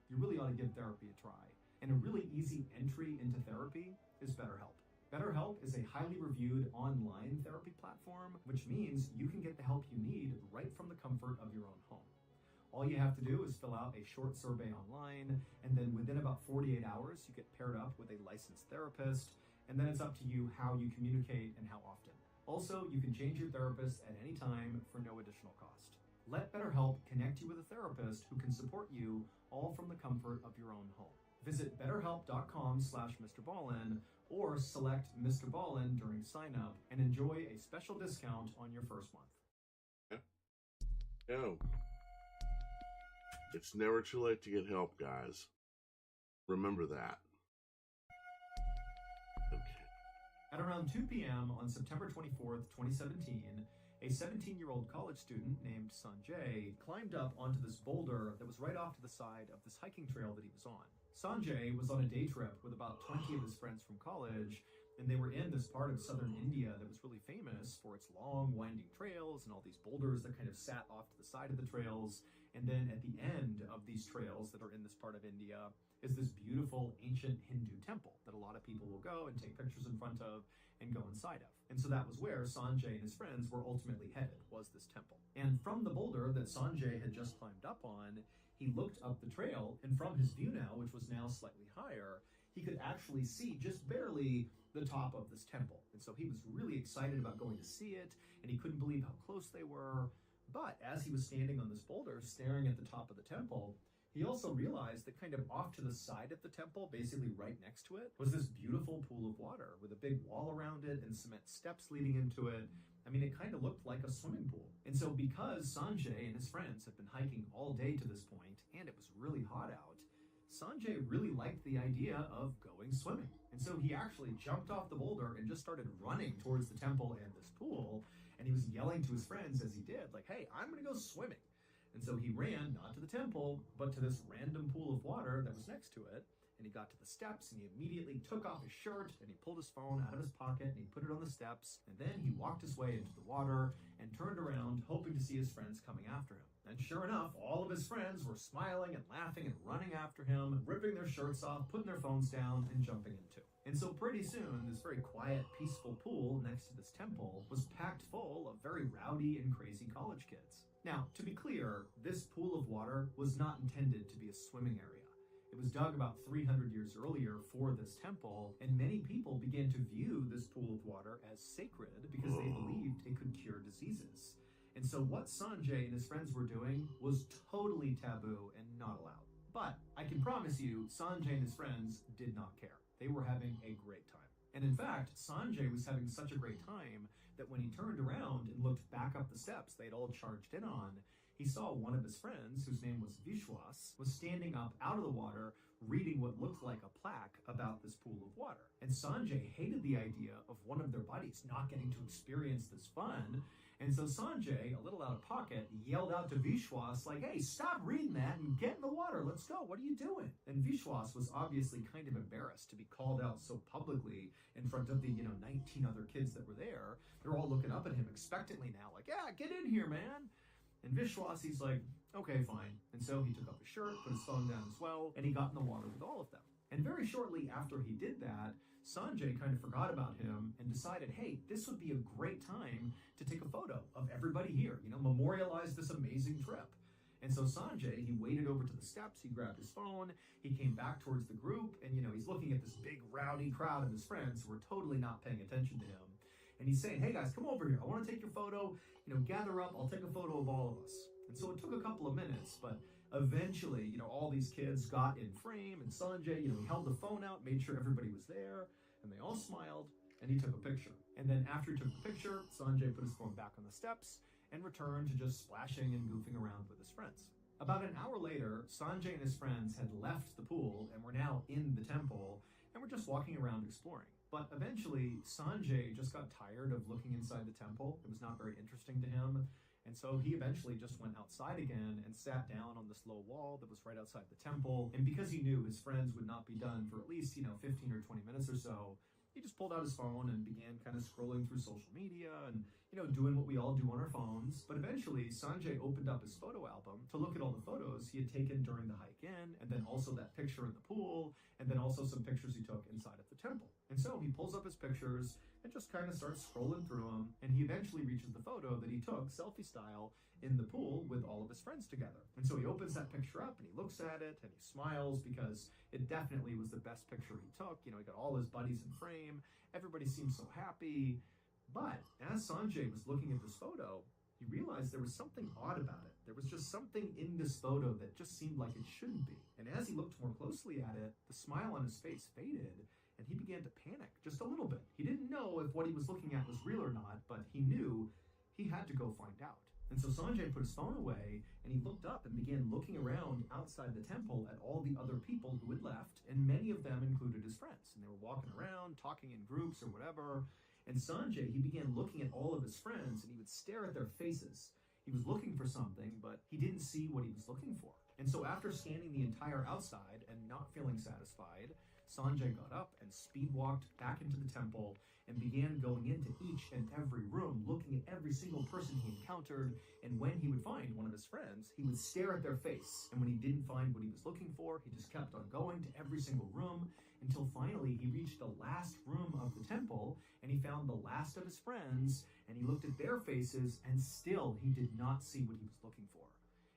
you really ought to give therapy a try. And a really easy entry into therapy is BetterHelp. BetterHelp is a highly reviewed online therapy platform, which means you can get the help you need right from the comfort of your own home. All you have to do is fill out a short survey online, and then within about 48 hours, you get paired up with a licensed therapist, and then it's up to you how you communicate and how often. Also, you can change your therapist at any time for no additional cost. Let BetterHelp connect you with a therapist who can support you all from the comfort of your own home. Visit betterhelp.com/MrBallin or select Mr. Ballin during sign up and enjoy a special discount on your first month. Go. It's never too late to get help, guys. Remember that. Okay. At around 2 p.m. on September 24th, 2017, a 17-year-old college student named Sanjay climbed up onto this boulder that was right off to the side of this hiking trail that he was on. Sanjay was on a day trip with about 20 of his friends from college, and they were in this part of southern India that was really famous for its long, winding trails and all these boulders that kind of sat off to the side of the trails. And then at the end of these trails that are in this part of India is this beautiful ancient Hindu temple that a lot of people will go and take pictures in front of and go inside of. And so that was where Sanjay and his friends were ultimately headed, was this temple. And from the boulder that Sanjay had just climbed up on, he looked up the trail, and from his view now, which was now slightly higher, he could actually see just barely the top of this temple. And so he was really excited about going to see it, and he couldn't believe how close they were. But as he was standing on this boulder, staring at the top of the temple, he also realized that kind of off to the side of the temple, basically right next to it, was this beautiful pool of water with a big wall around it and cement steps leading into it. I mean, it kind of looked like a swimming pool. And so because Sanjay and his friends had been hiking all day to this point, and it was really hot out, Sanjay really liked the idea of going swimming. And so he actually jumped off the boulder and just started running towards the temple and this pool. And he was yelling to his friends as he did, like, hey, I'm going to go swimming. And so he ran, not to the temple, but to this random pool of water that was next to it. And he got to the steps, and he immediately took off his shirt, and he pulled his phone out of his pocket, and he put it on the steps. And then he walked his way into the water and turned around, hoping to see his friends coming after him. And sure enough, all of his friends were smiling and laughing and running after him, ripping their shirts off, putting their phones down, and jumping into. And so pretty soon, this very quiet, peaceful pool next to this temple was packed full of very rowdy and crazy college kids. Now, to be clear, this pool of water was not intended to be a swimming area. It was dug about 300 years earlier for this temple, and many people began to view this pool of water as sacred because they believed it could cure diseases. And so what Sanjay and his friends were doing was totally taboo and not allowed. But I can promise you, Sanjay and his friends did not care. They were having a great time. And in fact, Sanjay was having such a great time that when he turned around and looked back up the steps they'd all charged in on, he saw one of his friends, whose name was Vishwas, was standing up out of the water reading what looked like a plaque about this pool of water. And Sanjay hated the idea of one of their buddies not getting to experience this fun. And so Sanjay, a little out of pocket, yelled out to Vishwas, like, hey, stop reading that and get in the water. Let's go. What are you doing? And Vishwas was obviously kind of embarrassed to be called out so publicly in front of the, 19 other kids that were there. They're all looking up at him expectantly now, like, yeah, get in here, man. And Vishwas, he's like, okay, fine. And so he took off his shirt, put his phone down as well, and he got in the water with all of them. And very shortly after he did that, Sanjay kind of forgot about him and decided, hey, this would be a great time to take a photo of everybody here, memorialize this amazing trip. And so Sanjay, he waded over to the steps, he grabbed his phone, he came back towards the group, and he's looking at this big rowdy crowd of his friends who were totally not paying attention to him. And he's saying, hey guys, come over here. I want to take your photo. Gather up. I'll take a photo of all of us. And so it took a couple of minutes, but eventually, all these kids got in frame, and Sanjay, he held the phone out, made sure everybody was there, and they all smiled, and he took a picture. And then after he took the picture, Sanjay put his phone back on the steps and returned to just splashing and goofing around with his friends. About an hour later, Sanjay and his friends had left the pool and were now in the temple, and were just walking around exploring. But eventually, Sanjay just got tired of looking inside the temple. It was not very interesting to him. And so he eventually just went outside again and sat down on this low wall that was right outside the temple. And because he knew his friends would not be done for at least, 15 or 20 minutes or so, he just pulled out his phone and began kind of scrolling through social media and, doing what we all do on our phones. But eventually, Sanjay opened up his photo album to look at all the photos he had taken during the hike in, and then also that picture in the pool, and then also some pictures he took inside of the temple. And so he pulls up his pictures and just kind of starts scrolling through them, and he eventually reaches the photo that he took, selfie style, in the pool with all of his friends together. And so he opens that picture up and he looks at it and he smiles because it definitely was the best picture he took. He got all his buddies in frame. Everybody seemed so happy. But as Sanjay was looking at this photo, he realized there was something odd about it. There was just something in this photo that just seemed like it shouldn't be. And as he looked more closely at it, the smile on his face faded, and he began to panic just a little bit. He didn't know if what he was looking at was real or not, but he knew he had to go find out. And so Sanjay put his phone away, and he looked up and began looking around outside the temple at all the other people who had left, and many of them included his friends. And they were walking around, talking in groups or whatever. And Sanjay, he began looking at all of his friends, and he would stare at their faces. He was looking for something, but he didn't see what he was looking for. And so after scanning the entire outside and not feeling satisfied, Sanjay got up and speed walked back into the temple and began going into each and every room, looking at every single person he encountered. And when he would find one of his friends, he would stare at their face. And when he didn't find what he was looking for, he just kept on going to every single room until finally he reached the last room of the temple, and he found the last of his friends, and he looked at their faces, and still he did not see what he was looking for.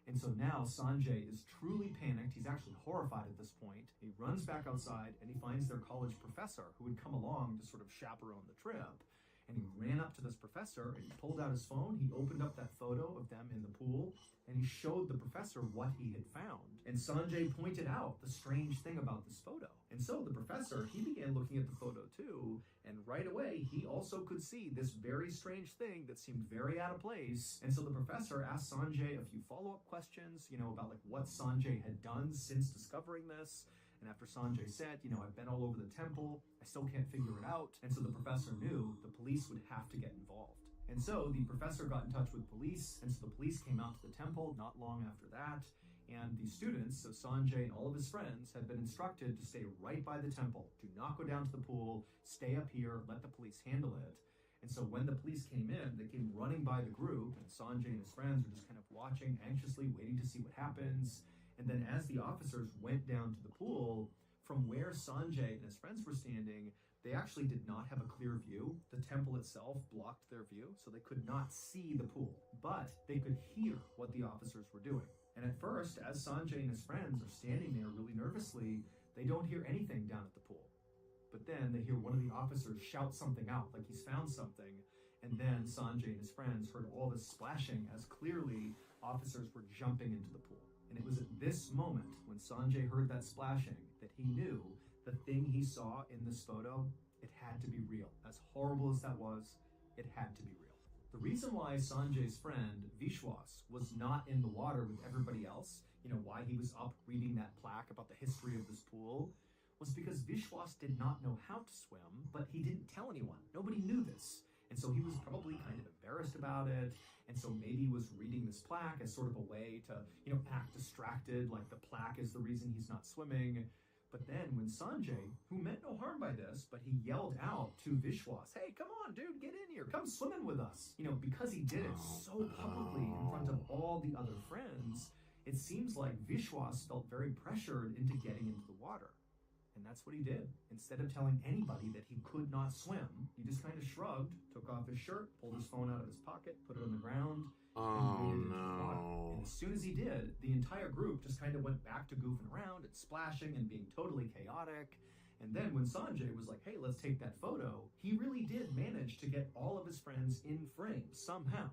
And so now Sanjay is truly panicked. He's actually horrified at this point. He runs back outside and he finds their college professor who had come along to sort of chaperone the trip. And he ran up to this professor and he pulled out his phone. He opened up that photo of them in the pool and he showed the professor what he had found. And Sanjay pointed out the strange thing about this photo. And so the professor, he began looking at the photo too. And right away, he also could see this very strange thing that seemed very out of place. And so the professor asked Sanjay a few follow-up questions, about like what Sanjay had done since discovering this. And after Sanjay said, I've been all over the temple, I still can't figure it out. And so the professor knew the police would have to get involved. And so the professor got in touch with police, and so the police came out to the temple not long after that. And the students, so Sanjay and all of his friends, had been instructed to stay right by the temple. Do not go down to the pool, stay up here, let the police handle it. And so when the police came in, they came running by the group, and Sanjay and his friends were just kind of watching anxiously, waiting to see what happens. And then as the officers went down to the pool, from where Sanjay and his friends were standing, they actually did not have a clear view. The temple itself blocked their view, so they could not see the pool, but they could hear what the officers were doing. And at first, as Sanjay and his friends are standing there really nervously, they don't hear anything down at the pool. But then they hear one of the officers shout something out, like he's found something, and then Sanjay and his friends heard all this splashing as clearly officers were jumping into the pool. And it was at this moment, when Sanjay heard that splashing, that he knew the thing he saw in this photo, it had to be real. As horrible as that was, it had to be real. The reason why Sanjay's friend, Vishwas, was not in the water with everybody else, you know, why he was up reading that plaque about the history of this pool, was because Vishwas did not know how to swim, but he didn't tell anyone. Nobody knew this. And so he was probably kind of embarrassed about it. And so maybe he was reading this plaque as sort of a way to, you know, act distracted, like the plaque is the reason he's not swimming. But then when Sanjay, who meant no harm by this, but he yelled out to Vishwas, hey, come on, dude, get in here. Come swimming with us. You know, because he did it so publicly in front of all the other friends, it seems like Vishwas felt very pressured into getting into the water. And that's what he did. Instead of telling anybody that he could not swim, he just kind of shrugged, took off his shirt, pulled his phone out of his pocket, put it on the ground, and waded into the water. And as soon as he did, the entire group just kind of went back to goofing around and splashing and being totally chaotic. And then when Sanjay was like, hey, let's take that photo, he really did manage to get all of his friends in frame somehow.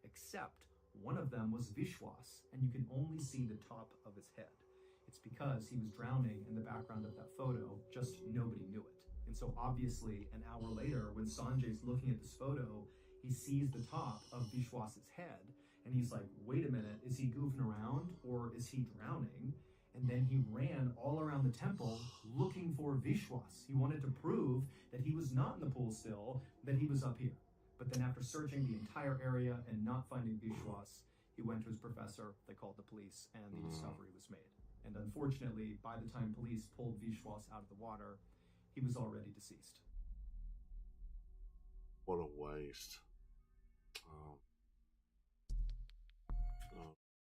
Except one of them was Vishwas, and you can only see the top of his head. It's because he was drowning in the background of that photo, just nobody knew it. And so obviously, an hour later, when Sanjay's looking at this photo, he sees the top of Vishwas's head, and he's like, wait a minute, is he goofing around, or is he drowning? And then he ran all around the temple looking for Vishwas. He wanted to prove that he was not in the pool still, that he was up here. But then after searching the entire area and not finding Vishwas, he went to his professor, they called the police, and the discovery was made. And unfortunately, by the time police pulled Vishwas out of the water, he was already deceased. What a waste.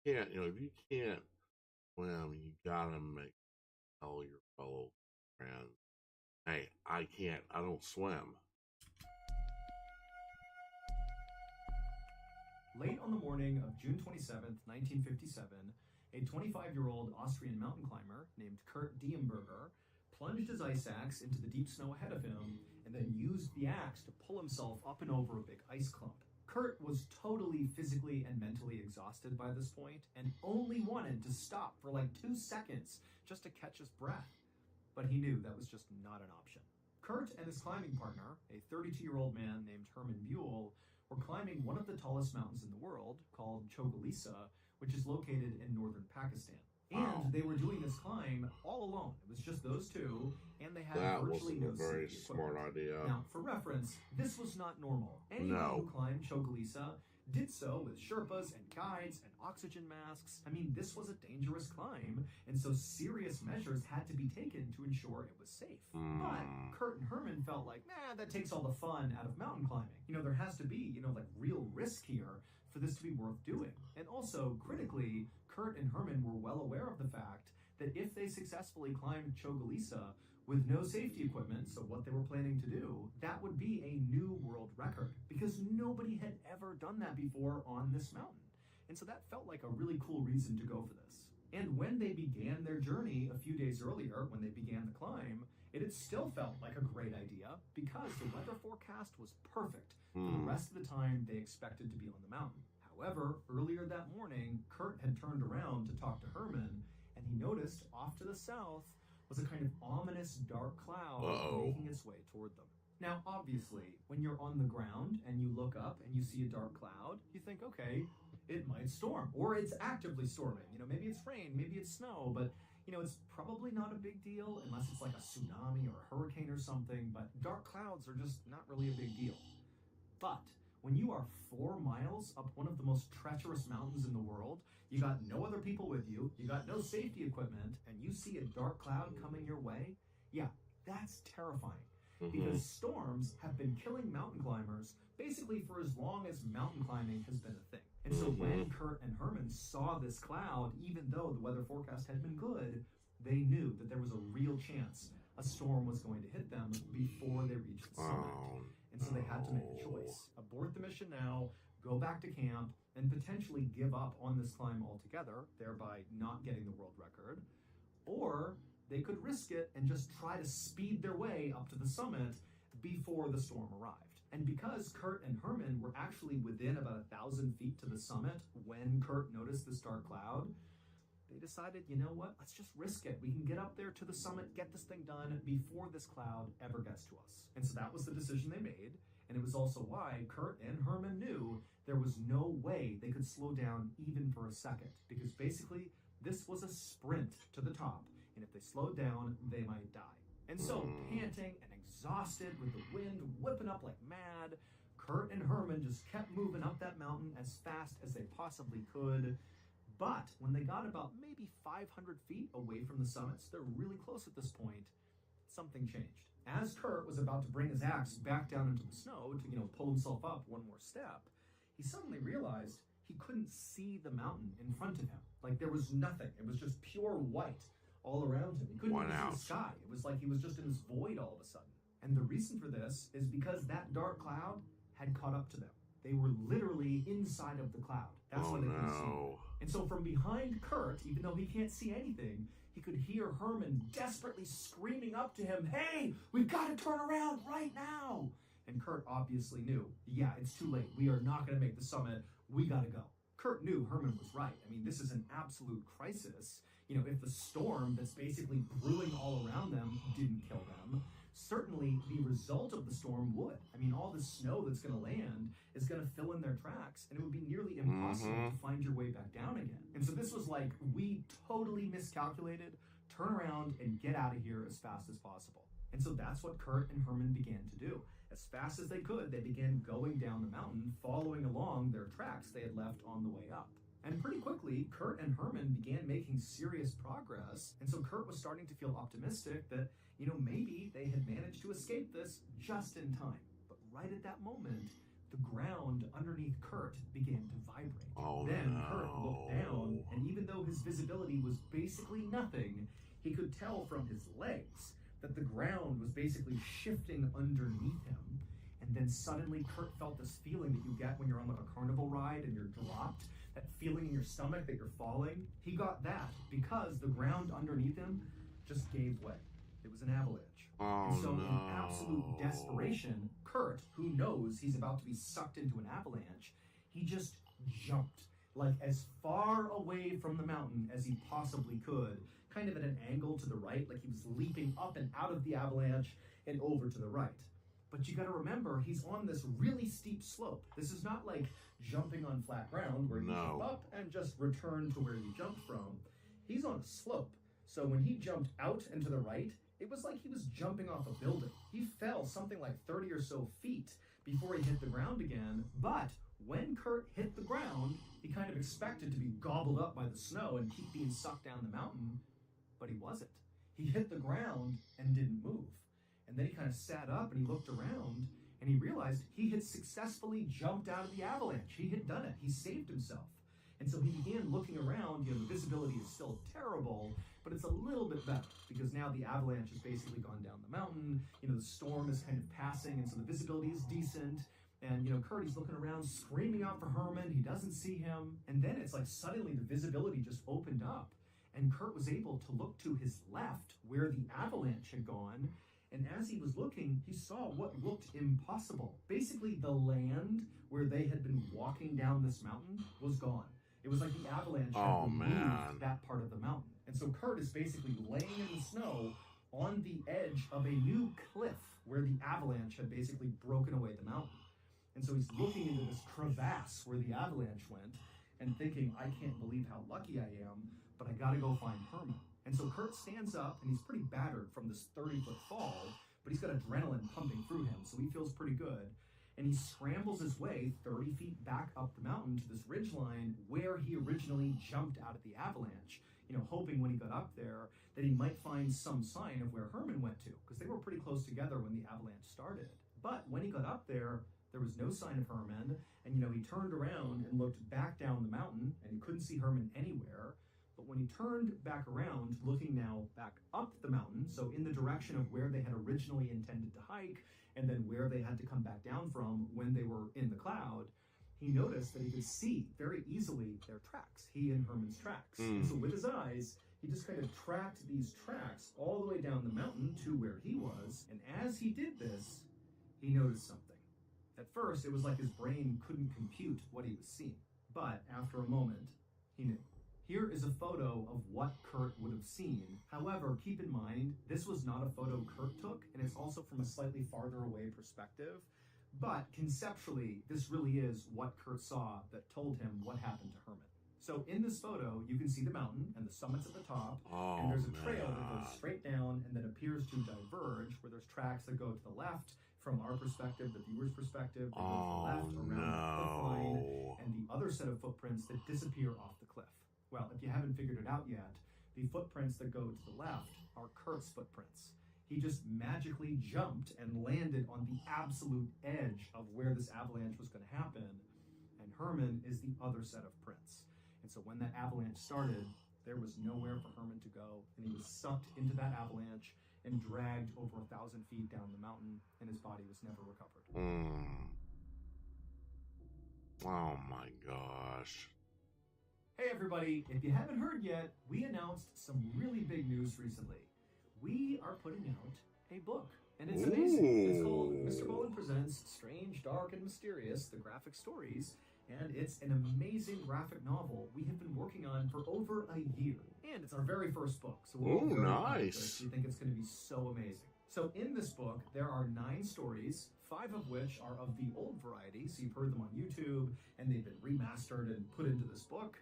Can't, you know, if you can't swim, you gotta tell your fellow friend, hey, I don't swim. Late on the morning of June 27th, 1957, a 25-year-old Austrian mountain climber named Kurt Diemberger plunged his ice axe into the deep snow ahead of him and then used the axe to pull himself up and over a big ice clump. Kurt was totally physically and mentally exhausted by this point and only wanted to stop for like 2 seconds just to catch his breath. But he knew that was just not an option. Kurt and his climbing partner, a 32-year-old man named Herman Buell, were climbing one of the tallest mountains in the world, called Chogalisa, which is located in northern Pakistan. And they were doing this climb all alone. It was just those two, and they had virtually no safety equipment. That wasn't a very smart idea. Now, for reference, this was not normal. Anyone who climbed Chogalisa did so with Sherpas and guides and oxygen masks. I mean, this was a dangerous climb, and so serious measures had to be taken to ensure it was safe. But Kurt and Herman felt like, that takes all the fun out of mountain climbing. You know, there has to be, like real risk here for this to be worth doing. And also, critically, Kurt and Herman were well aware of the fact that if they successfully climbed Chogalisa with no safety equipment, so what they were planning to do, that would be a new world record, because nobody had ever done that before on this mountain. And so that felt like a really cool reason to go for this. And when they began their journey a few days earlier, when they began the climb, it had still felt like a great idea because the weather forecast was perfect for the rest of the time they expected to be on the mountain. However, earlier that morning, Kurt had turned around to talk to Herman, and he noticed off to the south was a kind of ominous dark cloud making its way toward them. Now, obviously, when you're on the ground and you look up and you see a dark cloud, you think, okay, it might storm, or it's actively storming. You know, maybe it's rain, maybe it's snow, but you know, it's probably not a big deal unless it's like a tsunami or a hurricane or something, but dark clouds are just not really a big deal. But when you are 4 miles up one of the most treacherous mountains in the world, you got no other people with you, you got no safety equipment, and you see a dark cloud coming your way, yeah, that's terrifying. Because storms have been killing mountain climbers basically for as long as mountain climbing has been a thing. And so when Kurt and Herman saw this cloud, even though the weather forecast had been good, they knew that there was a real chance a storm was going to hit them before they reached the summit. And so they had to make a choice. Abort the mission now, go back to camp, and potentially give up on this climb altogether, thereby not getting the world record. Or they could risk it and just try to speed their way up to the summit before the storm arrived. And because Kurt and Herman were actually within about 1,000 feet to the summit when Kurt noticed this dark cloud, they decided, you know what, let's just risk it. We can get up there to the summit, get this thing done before this cloud ever gets to us. And so that was the decision they made. And it was also why Kurt and Herman knew there was no way they could slow down even for a second, because basically this was a sprint to the top, and if they slowed down, they might die. And so, panting and exhausted with the wind whipping up like mad, Kurt and Herman just kept moving up that mountain as fast as they possibly could. But when they got about maybe 500 feet away from the summits, they're really close at this point, something changed. As Kurt was about to bring his axe back down into the snow to, pull himself up one more step, he suddenly realized he couldn't see the mountain in front of him. Like there was nothing. It was just pure white all around him. He couldn't even see the sky. It was like he was just in this void all of a sudden. And the reason for this is because that dark cloud had caught up to them. They were literally inside of the cloud. That's why they couldn't see. And so from behind Kurt, even though he can't see anything, he could hear Herman desperately screaming up to him, "Hey, we've got to turn around right now!" And Kurt obviously knew, yeah, it's too late. We are not going to make the summit. We got to go. Kurt knew Herman was right. I mean, this is an absolute crisis. If the storm that's basically brewing all around them didn't kill them, certainly the result of the storm would. I mean, all the snow that's going to land is going to fill in their tracks, and it would be nearly impossible to find your way back down again. And so this was like, we totally miscalculated, turn around and get out of here as fast as possible. And so that's what Kurt and Herman began to do. As fast as they could, they began going down the mountain, following along their tracks they had left on the way up. And pretty quickly, Kurt and Herman began making serious progress, and so Kurt was starting to feel optimistic that, maybe they had managed to escape this just in time. But right at that moment, the ground underneath Kurt began to vibrate. Then Kurt looked down, and even though his visibility was basically nothing, he could tell from his legs that the ground was basically shifting underneath him. And then suddenly Kurt felt this feeling that you get when you're on like a carnival ride and you're dropped, that feeling in your stomach that you're falling. He got that because the ground underneath him just gave way. It was an avalanche. And so in absolute desperation, Kurt, who knows he's about to be sucked into an avalanche, he just jumped like as far away from the mountain as he possibly could, kind of at an angle to the right, like he was leaping up and out of the avalanche and over to the right. But you got to remember, he's on this really steep slope. This is not like jumping on flat ground where you jump up and just return to where you jumped from. He's on a slope. So when he jumped out and to the right, it was like he was jumping off a building. He fell something like 30 or so feet before he hit the ground again. But when Kurt hit the ground, he kind of expected to be gobbled up by the snow and keep being sucked down the mountain. But he wasn't. He hit the ground and didn't move. And then he kind of sat up and he looked around and he realized he had successfully jumped out of the avalanche. He had done it. He saved himself. And so he began looking around. The visibility is still terrible, but it's a little bit better because now the avalanche has basically gone down the mountain. The storm is kind of passing, and so the visibility is decent. And, Kurt, he's looking around, screaming out for Herman. He doesn't see him. And then it's like suddenly the visibility just opened up, and Kurt was able to look to his left where the avalanche had gone. And as he was looking, he saw what looked impossible. Basically, the land where they had been walking down this mountain was gone. It was like the avalanche had removed that part of the mountain. And so Kurt is basically laying in the snow on the edge of a new cliff where the avalanche had basically broken away the mountain. And so he's looking into this crevasse where the avalanche went and thinking, I can't believe how lucky I am, but I gotta go find Herman. And so Kurt stands up, and he's pretty battered from this 30-foot fall, but he's got adrenaline pumping through him, so he feels pretty good. And he scrambles his way 30 feet back up the mountain to this ridgeline where he originally jumped out of the avalanche, hoping when he got up there that he might find some sign of where Herman went to, because they were pretty close together when the avalanche started. But when he got up there was no sign of Herman, and he turned around and looked back down the mountain, and he couldn't see Herman anywhere. But when he turned back around, looking now back up the mountain, so in the direction of where they had originally intended to hike, and then where they had to come back down from when they were in the cloud, he noticed that he could see very easily their tracks, he and Herman's tracks. And so with his eyes, he just kind of tracked these tracks all the way down the mountain to where he was. And as he did this, he noticed something. At first, it was like his brain couldn't compute what he was seeing. But after a moment, he knew. Here is a photo of what Kurt would have seen. However, keep in mind, this was not a photo Kurt took, and it's also from a slightly farther away perspective. But conceptually, this really is what Kurt saw that told him what happened to Herman. So in this photo, you can see the mountain and the summits at the top, and there's a trail that goes straight down and then appears to diverge, where there's tracks that go to the left from our perspective, the viewer's perspective, they go to the left around the cliff line, and the other set of footprints that disappear off the cliff. Well, if you haven't figured it out yet, the footprints that go to the left are Kurt's footprints. He just magically jumped and landed on the absolute edge of where this avalanche was going to happen, and Herman is the other set of prints. And so when that avalanche started, there was nowhere for Herman to go, and he was sucked into that avalanche and dragged over 1,000 feet down the mountain, and his body was never recovered. Oh my gosh. Hey everybody, if you haven't heard yet, we announced some really big news recently. We are putting out a book, and it's amazing. It's called Mr. Ballin Presents Strange, Dark, and Mysterious, The Graphic Stories, and it's an amazing graphic novel we have been working on for over a year. And it's our very first book, so we're very proud of this. We think it's going to be so amazing. So in this book, there are 9 stories, 5 of which are of the old variety, so you've heard them on YouTube, and they've been remastered and put into this book.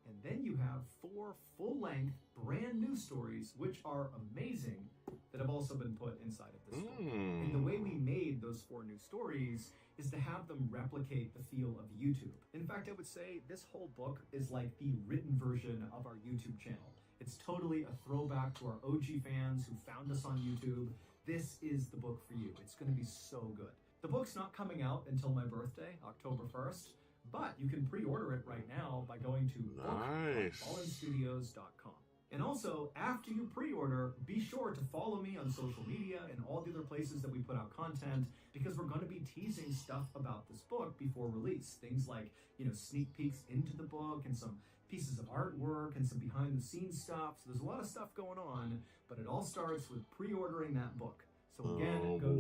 And then you have 4 full-length, brand new stories, which are amazing, that have also been put inside of this book. And the way we made those 4 new stories is to have them replicate the feel of YouTube. In fact, I would say this whole book is like the written version of our YouTube channel. It's totally a throwback to our OG fans who found us on YouTube. This is the book for you. It's going to be so good. The book's not coming out until my birthday, October 1st. But you can pre-order it right now by going to book.ballinstudios.com. And also, after you pre-order, be sure to follow me on social media and all the other places that we put out content, because we're going to be teasing stuff about this book before release. Things like, sneak peeks into the book and some pieces of artwork and some behind-the-scenes stuff. So there's a lot of stuff going on, but it all starts with pre-ordering that book. So again, go to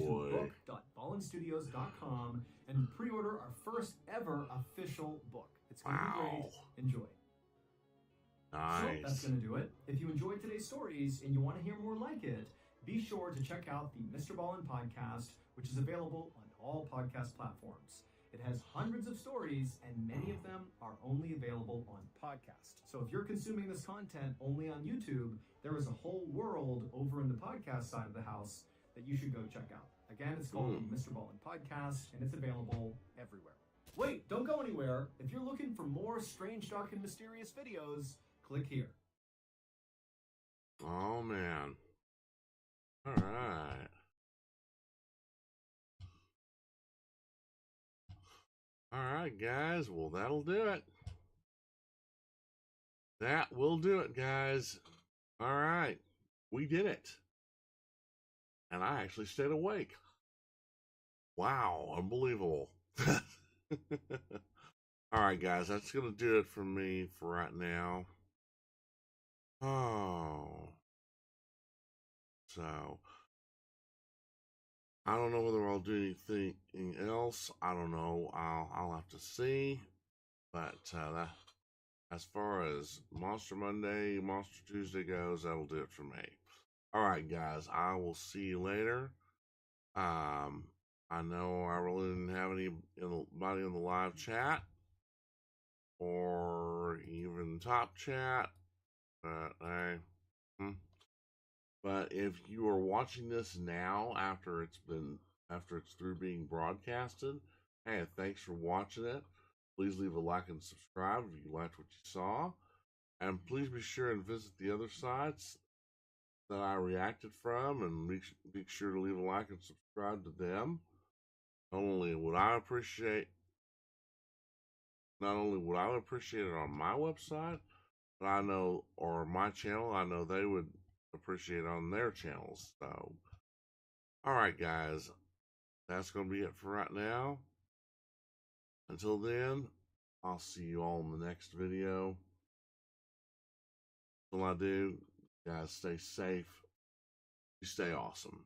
book.ballinstudios.com and pre-order our first ever official book. It's going to be great. Enjoy. Nice. So that's going to do it. If you enjoyed today's stories and you want to hear more like it, be sure to check out the Mr. Ballin podcast, which is available on all podcast platforms. It has hundreds of stories, and many of them are only available on podcast. So if you're consuming this content only on YouTube, there is a whole world over in the podcast side of the house that you should go check out. Again, it's called the Mr. Ballin Podcast, and it's available everywhere. Wait, don't go anywhere. If you're looking for more strange, dark, and mysterious videos, click here. Oh, man. All right. All right, guys. Well, that'll do it. That will do it, guys. All right. We did it. And I actually stayed awake. Wow, unbelievable. All right, guys, that's going to do it for me for right now. Oh. So, I don't know whether I'll do anything else. I don't know. I'll have to see. But as far as Monster Monday, Monster Tuesday goes, that'll do it for me. All right, guys, I will see you later. I know I really didn't have anybody in the live chat or even top chat, but but if you are watching this now after it's through being broadcasted, hey, thanks for watching it. Please leave a like and subscribe if you liked what you saw, and please be sure and visit the other sites that I reacted from, and make sure to leave a like and subscribe to them. Not only would I appreciate it on my website, but I know, or my channel, I know they would appreciate it on their channels. So, all right, guys, that's going to be it for right now. Until then, I'll see you all in the next video. Until I do, guys, stay safe. You stay awesome.